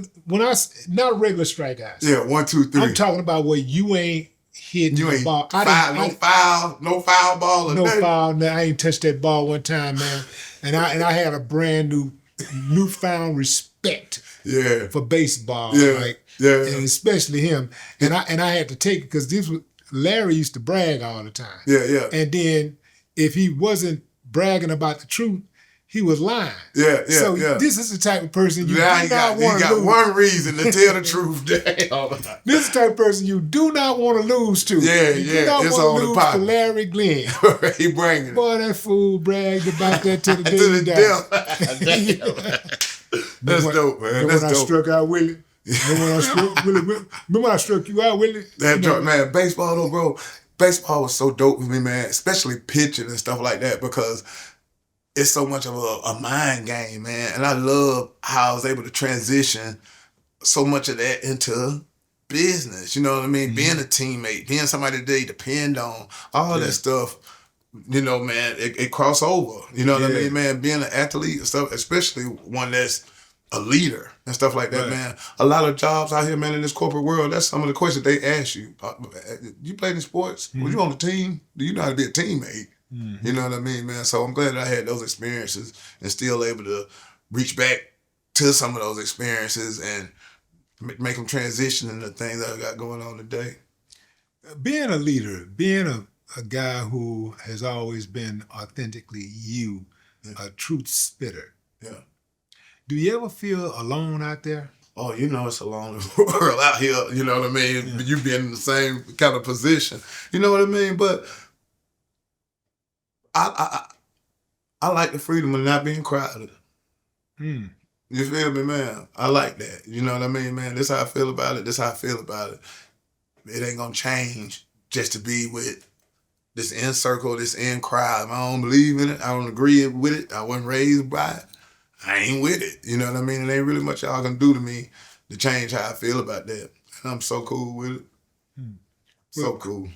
not regular strikeouts. Yeah, 1, 2, 3. I'm talking about where you ain't hitting the ball. No foul ball. No foul. No, I ain't touched that ball one time, man. And I had a brand newfound respect Yeah. for baseball, Yeah. like, Yeah. and especially him. And I had to take it because Larry used to brag all the time. Yeah, yeah. And then if he wasn't bragging about the truth, he was lying. Yeah, yeah, so yeah. this is the type of person you Now do not want to got lose. one reason to tell the truth. This is the type of person you do not want to lose to. Yeah, you yeah. do not It's want on to the lose pot. to Larry Glenn. He bringing it. Boy, that fool bragged about that to the day To he the died. death. That's dope, man. Remember That's when I dope. struck out Willie? Remember when I struck you out, Willie? That joint, man, baseball though, bro. Baseball was so dope with me, man, especially pitching and stuff like that, because it's so much of a mind game, man. And I love how I was able to transition so much of that into business. You know what I mean? Being a teammate, being somebody that they depend on, all that stuff, you know, man, it cross over. You know what I mean, man? Being an athlete and stuff, especially one that's a leader and stuff like that, man. A lot of jobs out here, man, in this corporate world, that's some of the questions they ask you. You played in sports? Were you on the team? Do you know how to be a teammate? You know what I mean, man? So I'm glad that I had those experiences and still able to reach back to some of those experiences and make them transition into things that I got going on today. Being a leader, being a guy who has always been authentically you, a truth spitter. Yeah. Do you ever feel alone out there? Oh, you know it's a long world out here, you know what I mean? Yeah. You being in the same kind of position. You know what I mean? But I like the freedom of not being crowded. You feel me, man? I like that. You know what I mean, man? This how I feel about it. This how I feel about it. It ain't gonna change just to be with this in circle, this in crowd. If I don't believe in it, I don't agree with it, I wasn't raised by it, I ain't with it. You know what I mean? It ain't really much y'all can do to me to change how I feel about that. And I'm so cool with it. So cool.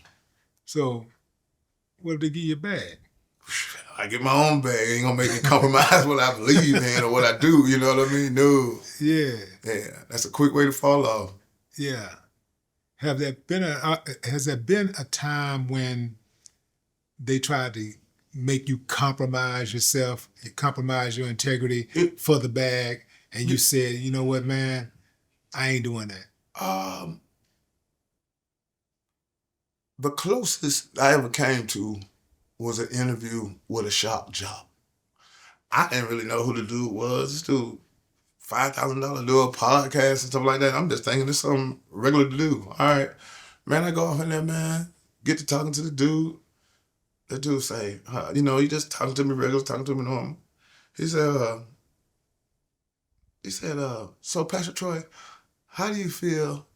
So, what if they give you a bag? I get my own bag. Ain't gonna make me compromise what I believe in or what I do. You know what I mean? No. Yeah. Yeah. That's a quick way to fall off. Yeah. Has there been a time when they tried to make you compromise yourself, compromise your integrity for the bag, and you said, you know what, man, I ain't doing that? The closest I ever came to was an interview with a shop job. I didn't really know who the dude was. This dude, $5,000 do a podcast and stuff like that. I'm just thinking it's something regular to do. All right. Man, I go off in there, man, get to talking to the dude. The dude say, you know, he just talking to me regular, talking to me normal. He said, so Pastor Troy, how do you feel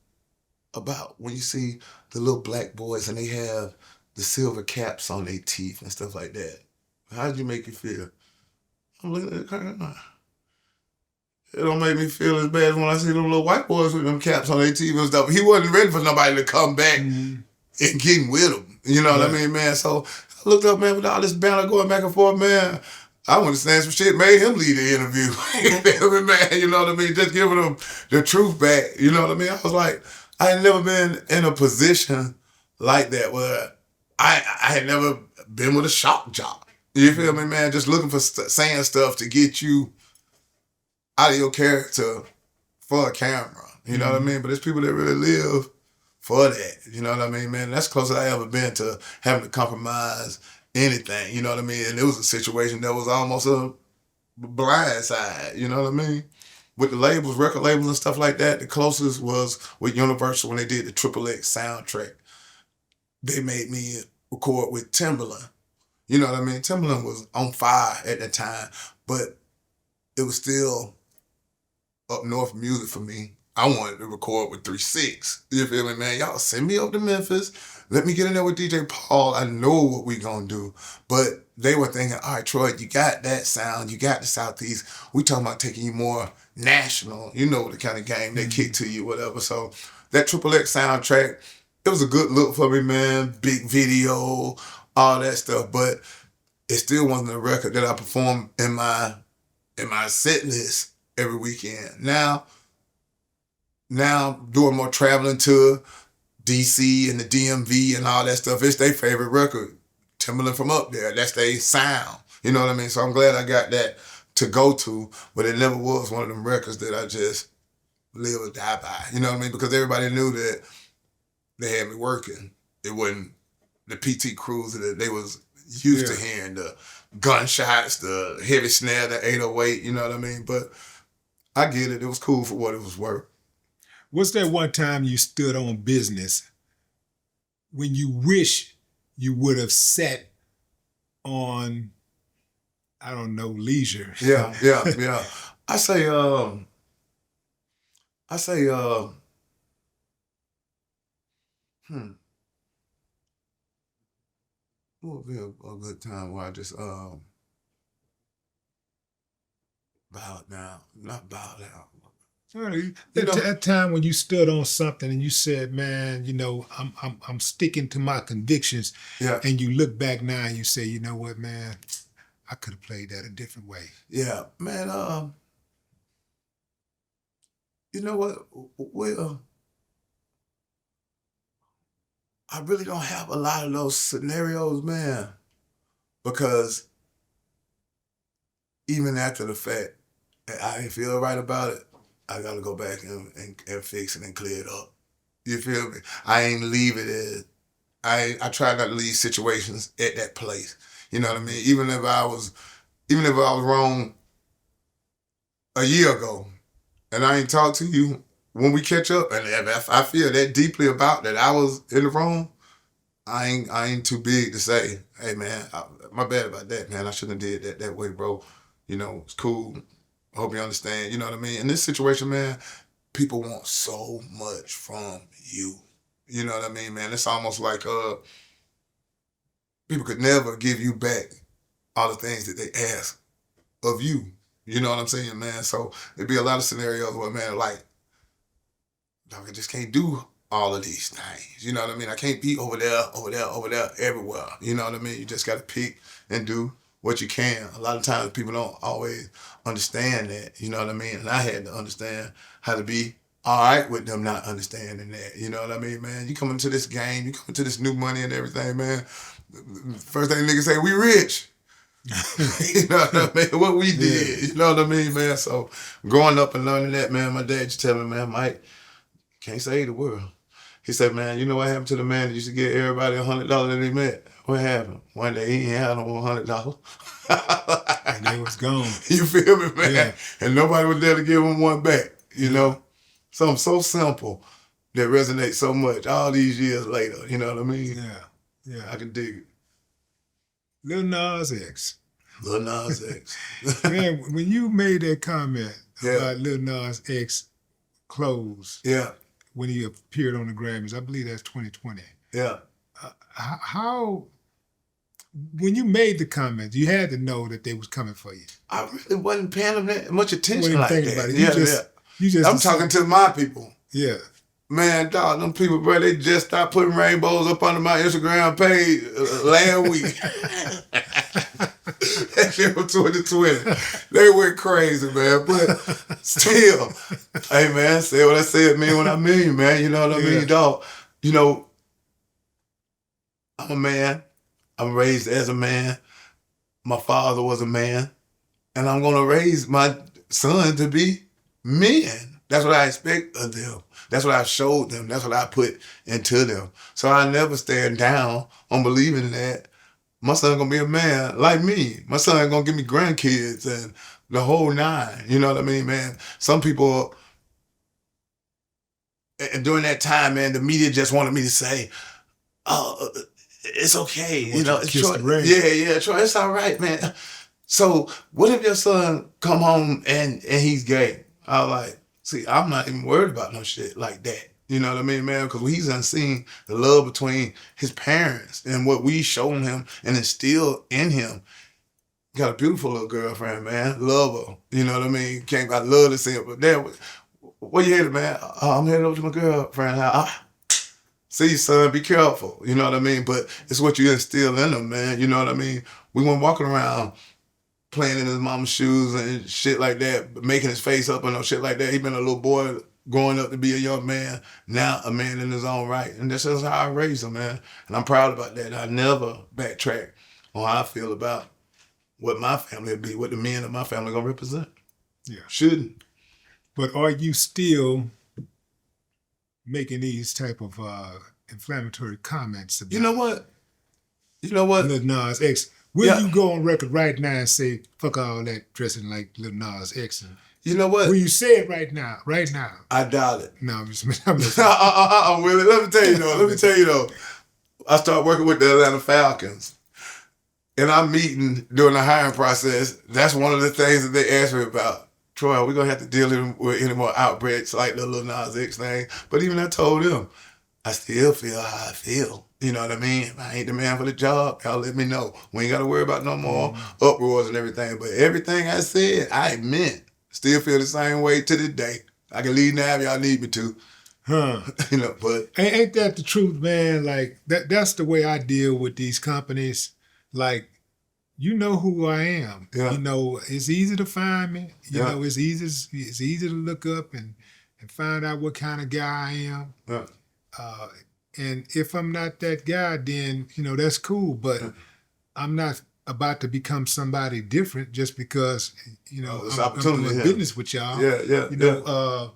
about when you see the little black boys and they have the silver caps on their teeth and stuff like that? How did you make you feel? I'm looking at it, it don't make me feel as bad as when I see them little white boys with them caps on their teeth and stuff. He wasn't ready for nobody to come back and getting with him. You know what I mean, man? So I looked up, man, with all this banner going back and forth, man. I want to stand some shit, made him lead the interview. Man, you know what I mean? Just giving him the truth back. You know what I mean? I was like, I had never been in a position like that where I had never been with a shock job. You feel me, man? Just looking for saying stuff to get you out of your character for a camera. You know what I mean? But there's people that really live for that. You know what I mean, man? That's the closest I ever been to having to compromise anything. You know what I mean? And it was a situation that was almost a blind side. You know what I mean? With the labels, record labels and stuff like that, the closest was with Universal when they did the XXX soundtrack. They made me record with Timberland. You know what I mean? Timberland was on fire at that time, but it was still up north music for me. I wanted to record with 3-6. You feel me, man? Y'all send me up to Memphis. Let me get in there with DJ Paul. I know what we gonna do. But they were thinking, all right, Troy, you got that sound. You got the Southeast. We talking about taking you more national. You know the kind of game they kick to you, whatever. So that XXX soundtrack, it was a good look for me, man. Big video, all that stuff. But it still wasn't a record that I performed in my set list every weekend. Now doing more traveling to DC and the DMV and all that stuff, it's their favorite record. Timberland from up there, that's their sound. You know what I mean? So I'm glad I got that to go to, but it never was one of them records that I just live or die by. You know what I mean? Because everybody knew that they had me working. It wasn't the PT crews that they was used to hearing, the gunshots, the heavy snare, the 808, you know what I mean? But I get it. It was cool for what it was worth. What's that one time you stood on business when you wish you would have sat on, I don't know, leisure? Yeah. I say, what would be a good time where I just bowed down, not bowed down. That time when you stood on something and you said, "Man, you know, I'm sticking to my convictions." Yeah. And you look back now and you say, "You know what, man? I could have played that a different way." Yeah, man. You know what? I really don't have a lot of those scenarios, man, because even after the fact that I didn't feel right about it, I gotta go back and fix it and clear it up. You feel me? I ain't leave it as, I try not to leave situations at that place. You know what I mean? Even if I was wrong a year ago and I ain't talked to you, when we catch up and if I feel that deeply about that I was in the wrong, I ain't too big to say, "Hey man, my bad about that, man. I shouldn't have did that way, bro. You know, it's cool. I hope you understand." You know what I mean? In this situation, man, people want so much from you. You know what I mean, man? It's almost like people could never give you back all the things that they ask of you. You know what I'm saying, man? So it'd be a lot of scenarios where, man, like, I just can't do all of these things. You know what I mean? I can't be over there, everywhere. You know what I mean? You just got to pick and do what you can. A lot of times people don't always understand that. You know what I mean? And I had to understand how to be all right with them not understanding that. You know what I mean, man? You come into this game, you come into this new money and everything, man. First thing niggas say, we rich. You know what I mean? What we did. You know what I mean, man? So growing up and learning that, man, my dad used to tell me, man, Mike, can't save the world. He said, man, you know what happened to the man that used to give everybody $100 that he met? What happened? One day he ain't had no $100. And they was gone. You feel me, man? Yeah. And nobody was there to give him one back, you know? Something so simple that resonates so much all these years later, you know what I mean? Yeah. I can dig it. Lil Nas X. Lil Nas X. Man, when you made that comment Yeah. about Lil Nas X clothes Yeah, when he appeared on the Grammys, I believe that's 2020. yeah. How, when you made the comment, you had to know that they was coming for you. I really wasn't paying them that much attention Wasn't like thinking that. about it. Yeah. You just I'm talking to my people. Yeah. Man, dog, them people, bro, they just stopped putting rainbows up under my Instagram page last week. That shit was 2020. They went crazy, man. But still, hey, man, say what I said, mean what I mean, man. You know what I mean, dog? You know, I'm a man. I'm raised as a man. My father was a man. And I'm going to raise my son to be men. That's what I expect of them. That's what I showed them. That's what I put into them. So I never stand down on believing that my son gonna be a man like me. My son gonna give me grandkids and the whole nine. You know what I mean, man? Some people, and during that time, man, the media just wanted me to say, "Oh, it's okay." You know, it's Troy. Yeah, Troy, it's all right, man. So what if your son come home and he's gay? I was like, see, I'm not even worried about no shit like that. You know what I mean, man? Because he's unseen the love between his parents and what we shown him and instilled in him. Got a beautiful little girlfriend, man. Love her. You know what I mean? I love to see her. But then, where you headed, man? I'm headed over to my girlfriend. See, son, be careful. You know what I mean? But it's what you instill in them, man. You know what I mean? We weren't walking around playing in his mama's shoes and shit like that, making his face up and no shit like that. He been a little boy growing up to be a young man, now a man in his own right. And this is how I raised him, man. And I'm proud about that. I never backtrack on how I feel about what my family would be, what the men of my family gonna represent. Yeah. Shouldn't. But are you still making these type of inflammatory comments about You know what? You know what? Lil Nas X? Will you go on record right now and say, fuck all that dressing like Lil Nas X? And You know what? will you say it right now? Right now? I doubt it. No, I'm just Willie, let me tell you though. I started working with the Atlanta Falcons. And I'm meeting during the hiring process. That's one of the things that they asked me about. Troy, we're gonna have to deal with any more outbreaks like the Lil Nas X thing. But even I told them, I still feel how I feel. You know what I mean? If I ain't the man for the job, y'all let me know. We ain't gotta worry about no more uproars and everything. But everything I said, I meant. Still feel the same way to this day. I can leave now if y'all need me to. You know, but ain't that the truth, man? Like that's the way I deal with these companies. Like, you know who I am. Yeah. You know, it's easy to find me. You Yeah. know, it's easy to look up and find out what kind of guy I am. yeah. And if I'm not that guy, then, you know, that's cool. But I'm not about to become somebody different just because, you know, It's I'm opportunity doing here. business with y'all. Yeah. You know,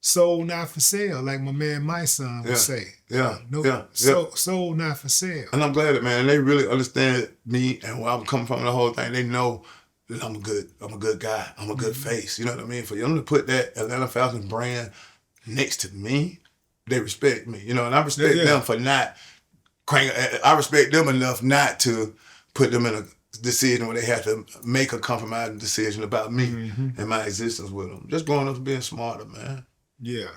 sold not for sale, like my man, my son would say. Sold not for sale. And I'm glad that, man, they really understand me and where I'm coming from and the whole thing. They know that I'm a good guy. I'm a good face. You know what I mean? For them to put that Atlanta Falcons brand next to me, they respect me. You know, and I respect them for not I respect them enough not to put them in a decision where they have to make a compromising decision about me and my existence with them. Just growing up and being smarter, man. Yeah.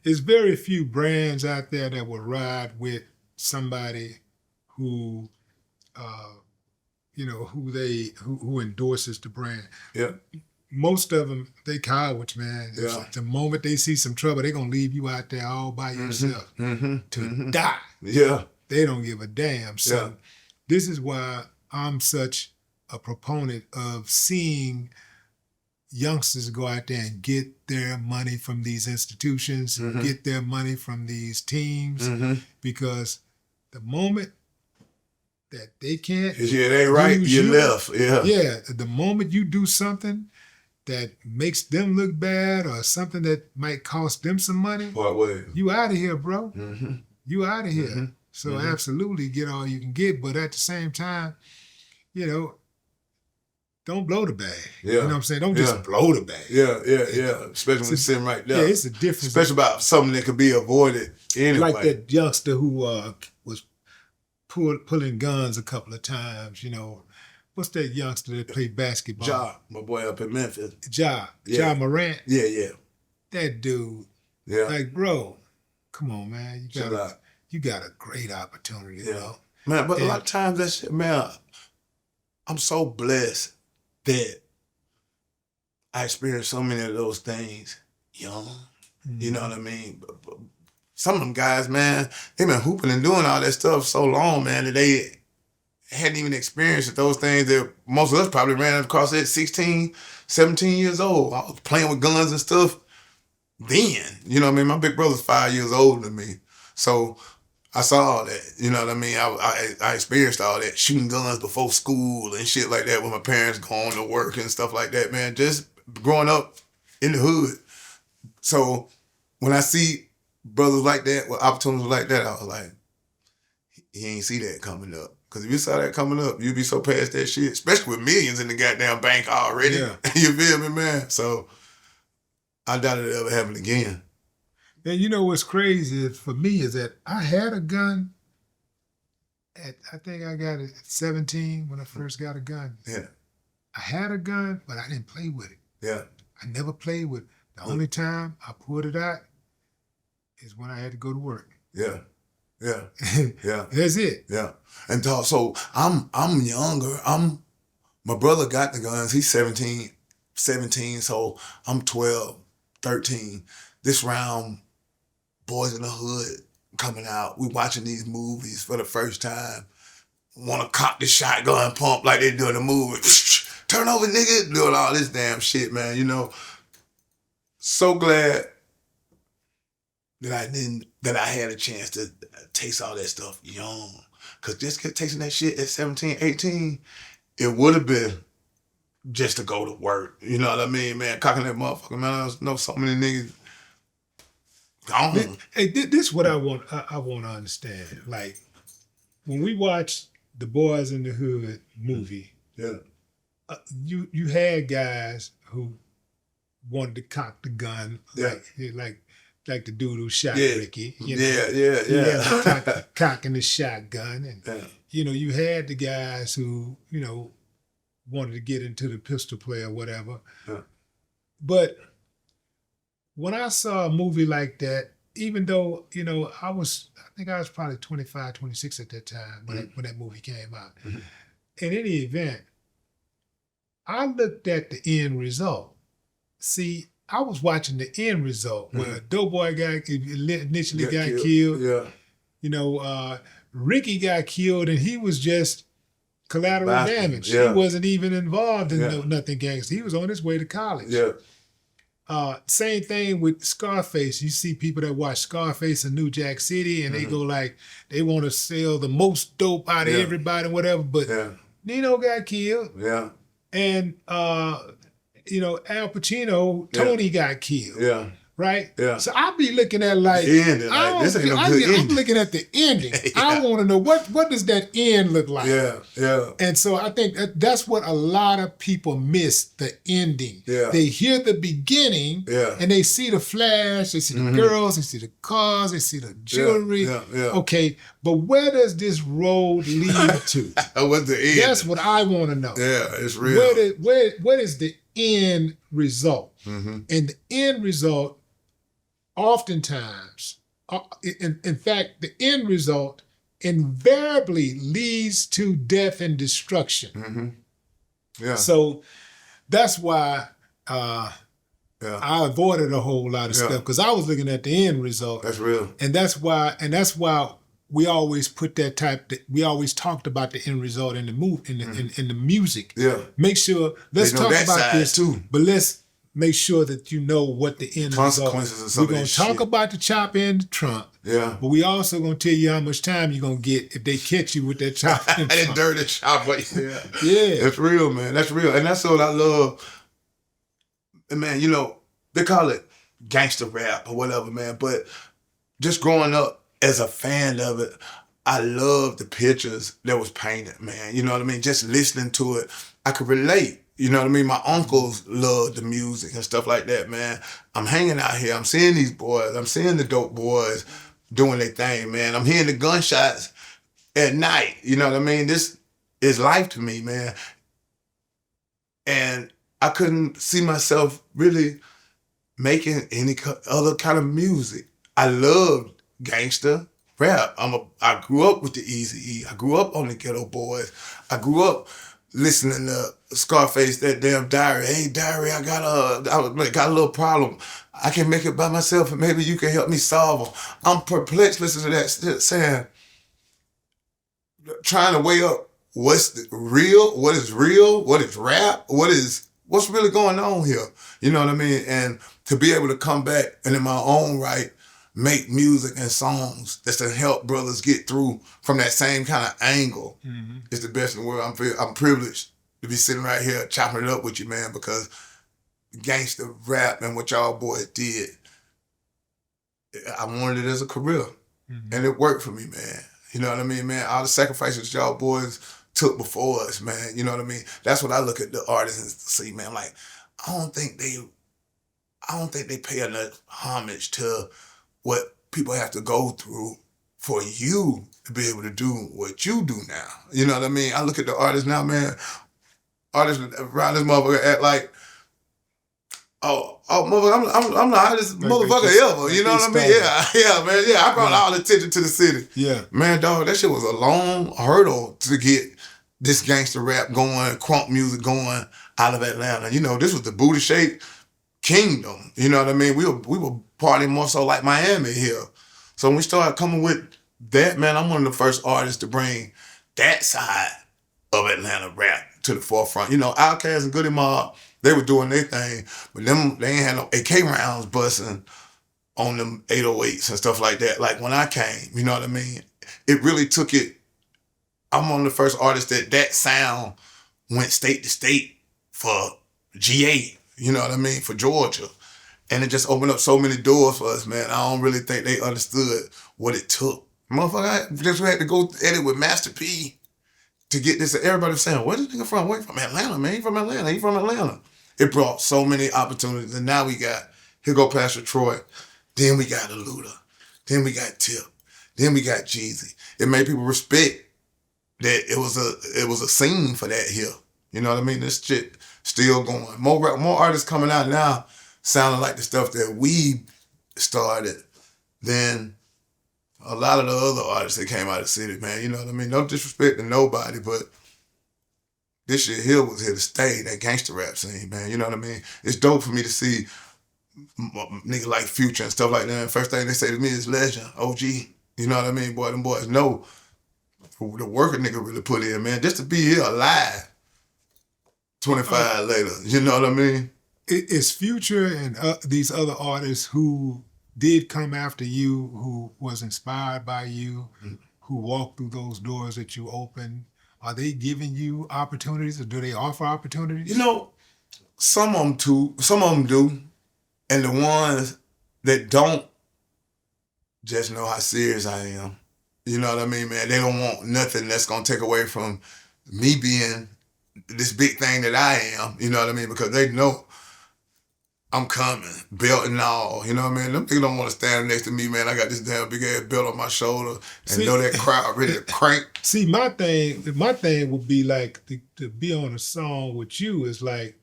There's very few brands out there that will ride with somebody who, you know, who endorses the brand. Yeah. Most of them, they cowards, man. Yeah. The moment they see some trouble, they're going to leave you out there all by yourself to die. Yeah. They don't give a damn. So this is why I'm such a proponent of seeing youngsters go out there and get their money from these institutions, get their money from these teams, because the moment that they can't they right, you left. Yeah, the moment you do something that makes them look bad or something that might cost them some money, you out of here, bro. You out of here. So absolutely get all you can get, but at the same time, you know, don't blow the bag. You know what I'm saying? Don't just blow the bag. Yeah. Especially when it's sitting right there. Yeah, it's a difference. Especially about something that could be avoided anyway. Like that youngster who was pulling guns a couple of times, you know. What's that youngster that played basketball? Ja, my boy up in Memphis. Ja Morant. Yeah. That dude. Yeah. Like, bro, come on, man. You got a great opportunity, you know. Man, but a lot of times that shit, man, I'm so blessed that I experienced so many of those things young. You know what I mean? But some of them guys, man, they been hooping and doing all that stuff so long, man, that they hadn't even experienced those things that most of us probably ran across at 16, 17 years old. I was playing with guns and stuff then. You know what I mean? My big brother's 5 years older than me. So I saw all that, you know what I mean? I experienced all that, shooting guns before school and shit like that with my parents going to work and stuff like that, man. Just growing up in the hood. So when I see brothers like that with opportunities like that, I was like, he ain't see that coming up. Because if you saw that coming up, you'd be so past that shit, especially with millions in the goddamn bank already. Yeah. You feel me, man? So I doubt it ever happen again. And you know what's crazy for me is that I had a gun I think I got it at 17 when I first got a gun. Yeah. I had a gun, but I didn't play with it. Yeah. I never played with it. The only time I pulled it out is when I had to go to work. Yeah. That's it. Yeah. And so I'm younger. My brother got the guns. He's 17, so I'm 12, 13. This round, Boys in the Hood coming out. We watching these movies for the first time. Want to cock the shotgun pump like they do in the movie. Turn over, nigga. Doing all this damn shit, man. You know. So glad that I had a chance to taste all that stuff young. Cause just tasting that shit at 17, 18, it would have been just to go to work. You know what I mean, man? Cocking that motherfucker, man. I know so many niggas gone. Hey, this is what I want to understand. Like, when we watch the Boys in the Hood movie, Yeah. You had guys who wanted to cock the gun, Yeah. like the dude who shot Yeah. Ricky. You know? Yeah. He had the cocking the shotgun, and Yeah. you had the guys who wanted to get into the pistol play or whatever. Yeah. But when I saw a movie like that, even though I think I was probably 25, 26 at that time when that movie came out. Mm-hmm. In any event, I looked at the end result. See, I was watching the end result where Doughboy initially got killed. Yeah. Ricky got killed and he was just collateral damage. Yeah. He wasn't even involved in Yeah. nothing gangster. He was on his way to college. Yeah. Same thing with Scarface. You see people that watch Scarface in New Jack City and they go like, they want to sell the most dope out of everybody and whatever, but Nino got killed. Yeah. And Al Pacino, Tony got killed. Yeah. Right? Yeah. So I'll be looking at like, Ending, like, this ain't no good I'm ending. looking at the ending. I want to know what does that end look like? Yeah. And so I think that's what a lot of people miss, the ending. Yeah. They hear the beginning and they see the flash, they see the girls, they see the cars, they see the jewelry. Yeah. Okay, but where does this road lead to? What's the end? That's what I want to know. Yeah, it's real. What is the end result? And the end result, oftentimes, in fact, the end result invariably leads to death and destruction. Yeah. So that's why I avoided a whole lot of stuff, because I was looking at the end result. That's real. And that's why we always we always talked about the end result in the in the music. Yeah. Make sure, let's They know talk that about side, this too. but let's make sure that you know what the end Consequences result of is. some We're of going this to talk shit. about the chop and the trunk. Yeah. But we also going to tell you how much time you're going to get if they catch you with that chop and That trunk. dirty shop, but yeah. Yeah. That's real, man. That's real. And that's what I love. And man, they call it gangster rap or whatever, man. But just growing up as a fan of it, I love the pictures that was painted, man. You know what I mean? Just listening to it, I could relate. You know what I mean? My uncles loved the music and stuff like that, man. I'm hanging out here. I'm seeing these boys. I'm seeing the dope boys doing their thing, man. I'm hearing the gunshots at night. You know what I mean? This is life to me, man. And I couldn't see myself really making any other kind of music. I loved gangster rap. I grew up with the Eazy-E. I grew up on the Ghetto Boys. I grew up listening to Scarface, that damn Diary. Hey, Diary, I got a little problem. I can make it by myself, and maybe you can help me solve them. I'm perplexed listening to that, saying, trying to weigh up what's real, what is rap, what's really going on here. You know what I mean? And to be able to come back and in my own right, make music and songs that's to help brothers get through from that same kind of angle is the best in the world. I'm privileged to be sitting right here chopping it up with you, man, because gangster rap and what y'all boys did, I wanted it as a career. And it worked for me, man. You know what I mean, man? All the sacrifices y'all boys took before us, man. You know what I mean? That's what I look at the artists and see, man. Like, I don't think they pay enough homage to what people have to go through for you to be able to do what you do now. You know what I mean? I look at the artists now, man. Artists around this motherfucker act like, oh, motherfucker, I'm the hottest motherfucker ever. You know what I mean? Yeah, man. Yeah, I brought all the attention to the city. Yeah. Man, dog, that shit was a long hurdle to get this gangster rap going, crunk music going out of Atlanta. You know, this was the booty shake kingdom. You know what I mean? We were partying more so like Miami here. So when we started coming with that, man, I'm one of the first artists to bring that side of Atlanta rap to the forefront. You know, Outkast and Goody Mob, they were doing their thing, but them, they ain't had no AK rounds busting on them 808s and stuff like that. Like when I came, you know what I mean? It really took it. I'm one of the first artists that sound went state to state for GA, you know what I mean, for Georgia. And it just opened up so many doors for us, man. I don't really think they understood what it took. Motherfucker, I just had to go edit with Master P to get this. Everybody was saying, where's this nigga from? Where he from? Atlanta, man. He from Atlanta. It brought so many opportunities. And now we got, here go Pastor Troy. Then we got Luda. Then we got Tip. Then we got Jeezy. It made people respect that it was a scene for that here. You know what I mean? This shit still going. More artists coming out now sounding like the stuff that we started than a lot of the other artists that came out of the city, man. You know what I mean? No disrespect to nobody, but this shit here was here to stay, that gangster rap scene, man. You know what I mean? It's dope for me to see niggas like Future and stuff like that. First thing they say to me is legend, OG. You know what I mean? Boy, them boys know the work a nigga really put in, man. Just to be here alive 25 later. You know what I mean? It's Future and these other artists who did come after you, who was inspired by you, who walked through those doors that you opened. Are they giving you opportunities, or do they offer opportunities? You know, some of them do. And the ones that don't just know how serious I am. You know what I mean, man? They don't want nothing that's going to take away from me being this big thing that I am. You know what I mean? Because they know I'm coming, belt and all. You know what I mean? Them niggas don't want to stand next to me, man. I got this damn big ass belt on my shoulder and know that crowd ready to crank. See, my thing would be like to be on a song with you is like,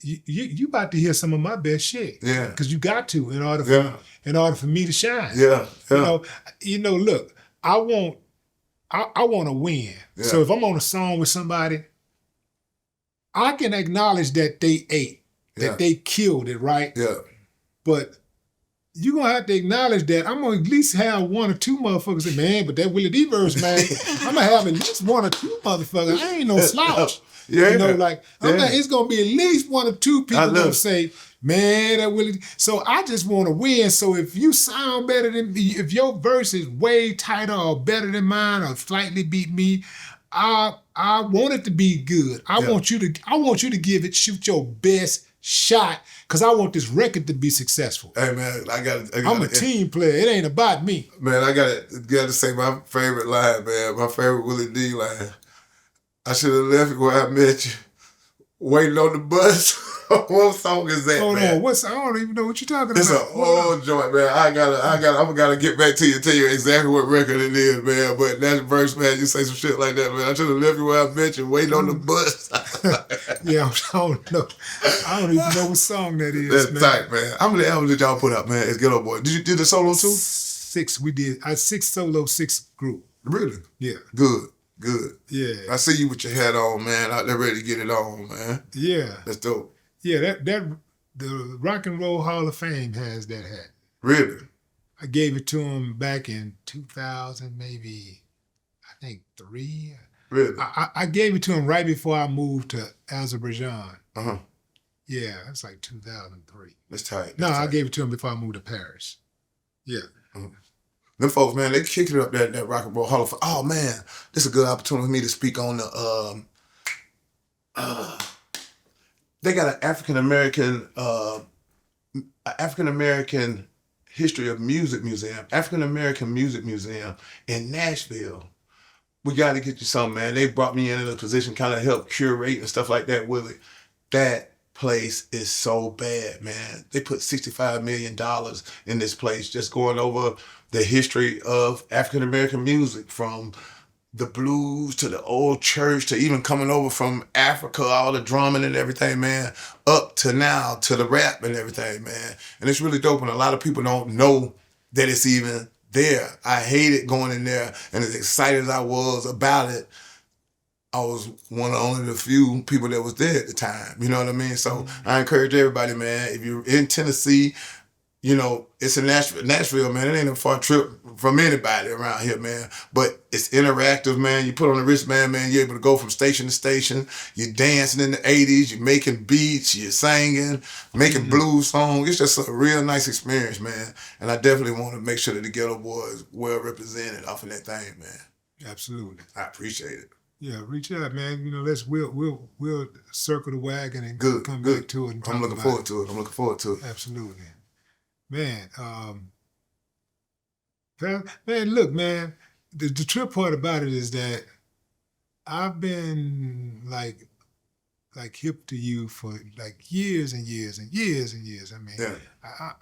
you about to hear some of my best shit. Yeah. Because you got to in order for me to shine. Yeah. You know, look, I want to win. Yeah. So if I'm on a song with somebody, I can acknowledge that they ate, that they killed it, right? Yeah. But you're going to have to acknowledge that I'm going to at least have one or two motherfuckers say, man, but that Willie D verse, man, I'm going to have at least one or two motherfuckers. I ain't no slouch. Yeah. You know, like, it's going to be at least one or two people going to say, man, that Willie D. So I just want to win. So if you sound better than me, if your verse is way tighter or better than mine or slightly beat me, I want it to be good. I want you to give it, shoot your best shot, because I want this record to be successful. Hey man, I'm a team player. It ain't about me. Man, I gotta say my favorite line, man. My favorite Willie D line. I should have left you where I met you, waiting on the bus. What song is that, Hold man? on, I don't even know what you're talking It's about. an old joint, man. I'm gotta get back to you and tell you exactly what record it is, man. But that verse, man, you say some shit like that, man. I should have left you where I met you, waiting on the bus. Yeah, I don't know. I don't even know what song that is. That's man. tight, man. How many albums did y'all put out, man? It's Ghetto Boy. Did you do the solo too? 6 we did. 6 solo, 6 group. Really? Yeah. Good. Yeah. I see you with your hat on, man. Out there ready to get it on, man. Yeah. That's dope. Yeah, that the Rock and Roll Hall of Fame has that hat. Really? I gave it to him back in 2000, maybe, I think 3. Really? I gave it to him right before I moved to Azerbaijan. Uh-huh. Yeah, that's like 2003. That's tight. No, I gave it to him before I moved to Paris. Yeah. Uh-huh. Them folks, man, they kicked it up that Rock and Roll Hall of Fame. Oh, man, this is a good opportunity for me to speak on the... They got an African American history of music museum, African American music museum in Nashville. We got to get you something, man. They brought me into the position, kind of help curate and stuff like that with it. That place is so bad, man. They put $65 million in this place, just going over the history of African American music, from the blues to the old church to even coming over from Africa, all the drumming and everything, man, up to now to the rap and everything, man. And it's really dope, and a lot of people don't know that it's even there. I hated going in there, and as excited as I was about it, I was one of only the few people that was there at the time. You know what I mean? So I encourage everybody, man, if you're in Tennessee, you know, it's in Nashville, man. It ain't a far trip from anybody around here, man. But it's interactive, man. You put on the wristband, man. You're able to go from station to station. You're dancing in the 80s. You're making beats. You're singing, making blues songs. It's just a real nice experience, man. And I definitely want to make sure that the Ghetto Boy is well represented off of that thing, man. Absolutely. I appreciate it. Yeah, reach out, man. You know, we'll circle the wagon and Good, come good. back to it and talk I'm looking about forward it. to it. I'm looking forward to it. Absolutely. Man, man, look, man, the trip part about it is that I've been like hip to you for like years and years and years and years. I mean, Yeah.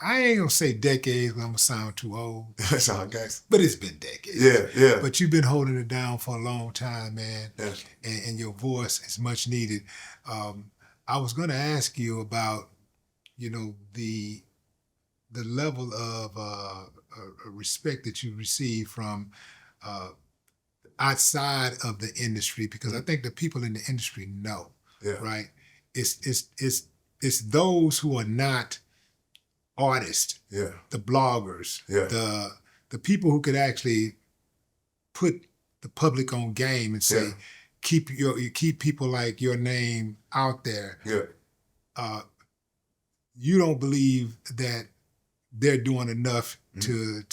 I ain't gonna say decades, 'cause I'm gonna sound too old. That's all, guys. But it's been decades. Yeah, yeah. But you've been holding it down for a long time, man. Yeah. And your voice is much needed. I was gonna ask you about, you know, the level of respect that you receive from outside of the industry, because I think the people in the industry know. Yeah. Right? It's those who are not artists, Yeah. the bloggers, Yeah. the people who could actually put the public on game and say, Yeah. keep people like your name out there. Yeah. You don't believe that they're doing enough to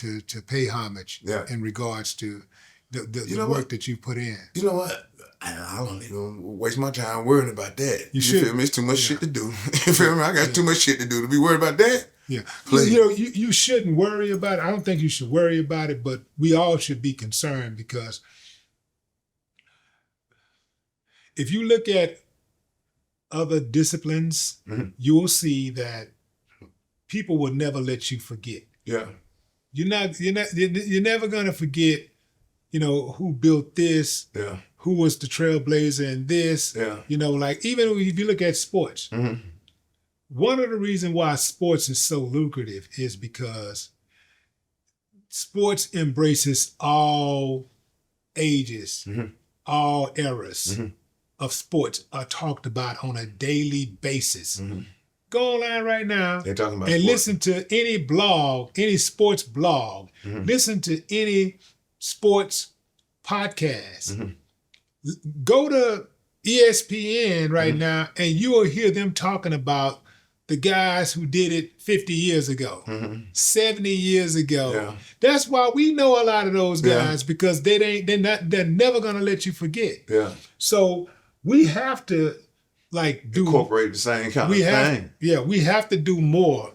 pay homage in regards to the work that you put in. You know what? I don't even waste my time worrying about that. You should. Feel me? It's too much shit to do. You feel me? I got too much shit to do to be worried about that. Yeah. Please. You know, you shouldn't worry about it. I don't think you should worry about it, but we all should be concerned, because if you look at other disciplines, you'll see that people will never let you forget. Yeah. You're never gonna forget, you know, who built this, Yeah. who was the trailblazer in this. Yeah. You know, like even if you look at sports, one of the reasons why sports is so lucrative is because sports embraces all ages, all eras of sports are talked about on a daily basis. Go online right now They're talking about and sports. listen to any blog, any sports blog. Listen to any sports podcast. Go to ESPN right now and you will hear them talking about the guys who did it 50 years ago, 70 years ago. Yeah. That's why we know a lot of those Yeah. guys, because they're never gonna let you forget. Yeah. So we have to Incorporate the same kind of thing. Yeah, we have to do more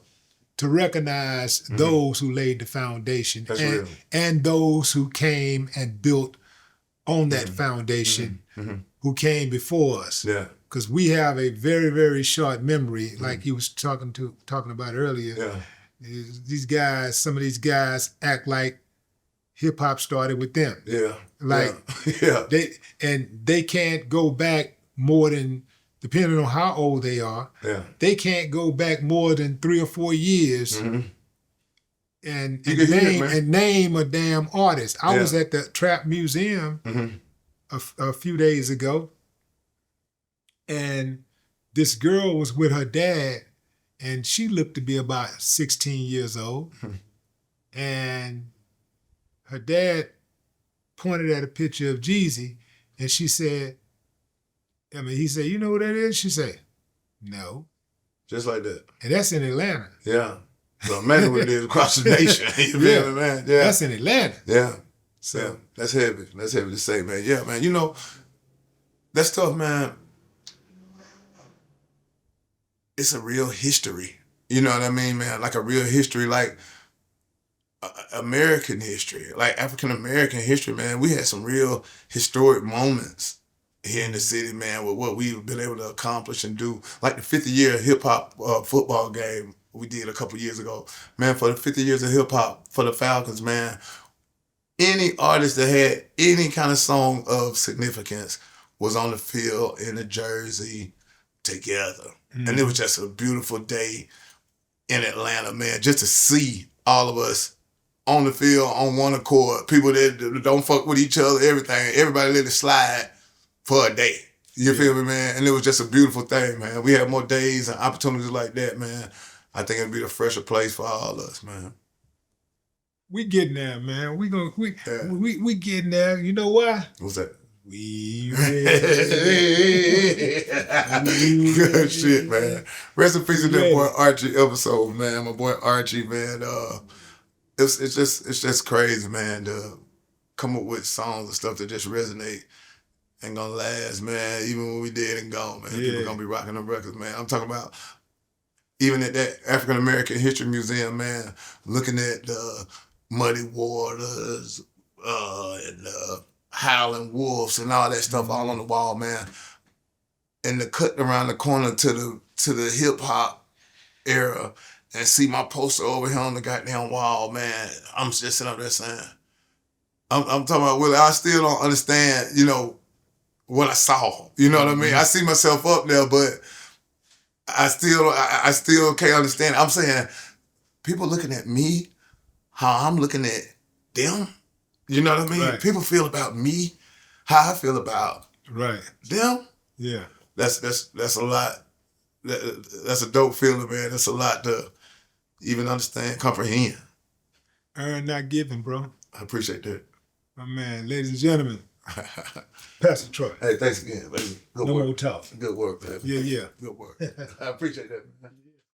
to recognize those who laid the foundation. That's real. And those who came and built on that foundation, who came before us. Yeah. Because we have a very, very short memory, like you was talking about earlier. Yeah. These guys, some of these guys act like hip hop started with them. Yeah. Like yeah. they can't go back more than, depending on how old they are, they can't go back more than 3 or 4 years and name a damn artist. I was at the Trap Museum a few days ago, and this girl was with her dad, and she looked to be about 16 years old, and her dad pointed at a picture of Jeezy, and she said, he said, "You know who that is?" She said, "No." Just like that. And that's in Atlanta. Yeah. So imagine what it is across the nation. You feel me, man? Yeah. That's in Atlanta. Yeah. So Yeah. That's heavy. That's heavy to say, man. Yeah, man. You know, that's tough, man. It's a real history. You know what I mean, man? Like a real history, like American history, like African American history, man. We had some real historic moments here in the city, man, with what we've been able to accomplish and do. Like the 50 year hip hop football game we did a couple years ago. Man, for the 50 years of hip hop for the Falcons, man, any artist that had any kind of song of significance was on the field in a jersey together. And it was just a beautiful day in Atlanta, man, just to see all of us on the field on one accord, people that don't fuck with each other, everything. Everybody let it slide for a day. You feel me, man? And it was just a beautiful thing, man. We had more days and opportunities like that, man. I think it'd be a fresher place for all of us, man. We getting there, man. We getting there. You know why? What's that? We Good shit, man. Rest in peace to that boy Archie episode, man. My boy Archie, man. It's just crazy, man, to come up with songs and stuff that just resonate ain't gonna last, man. Even when we dead and gone, man. People gonna be rocking them records, man. I'm talking about even at that African American History Museum, man, looking at the Muddy Waters and the Howling Wolves and all that stuff all on the wall, man. And the cut around the corner to the hip hop era and see my poster over here on the goddamn wall, man. I'm just sitting up there saying, I'm talking about, Willie, I still don't understand, you know, what I saw. You know what I mean? I see myself up there, but I still can't understand. I'm saying people looking at me, how I'm looking at them. You know what I mean? Right. People feel about me, how I feel about them. Yeah. That's a lot. That's a dope feeling, man. That's a lot to even understand, comprehend. Earn not given, bro. I appreciate that. My man, ladies and gentlemen, Pastor Troy. Hey, thanks again, baby. Good No work. more talk. Good work, baby. Yeah. Good work. I appreciate that, man.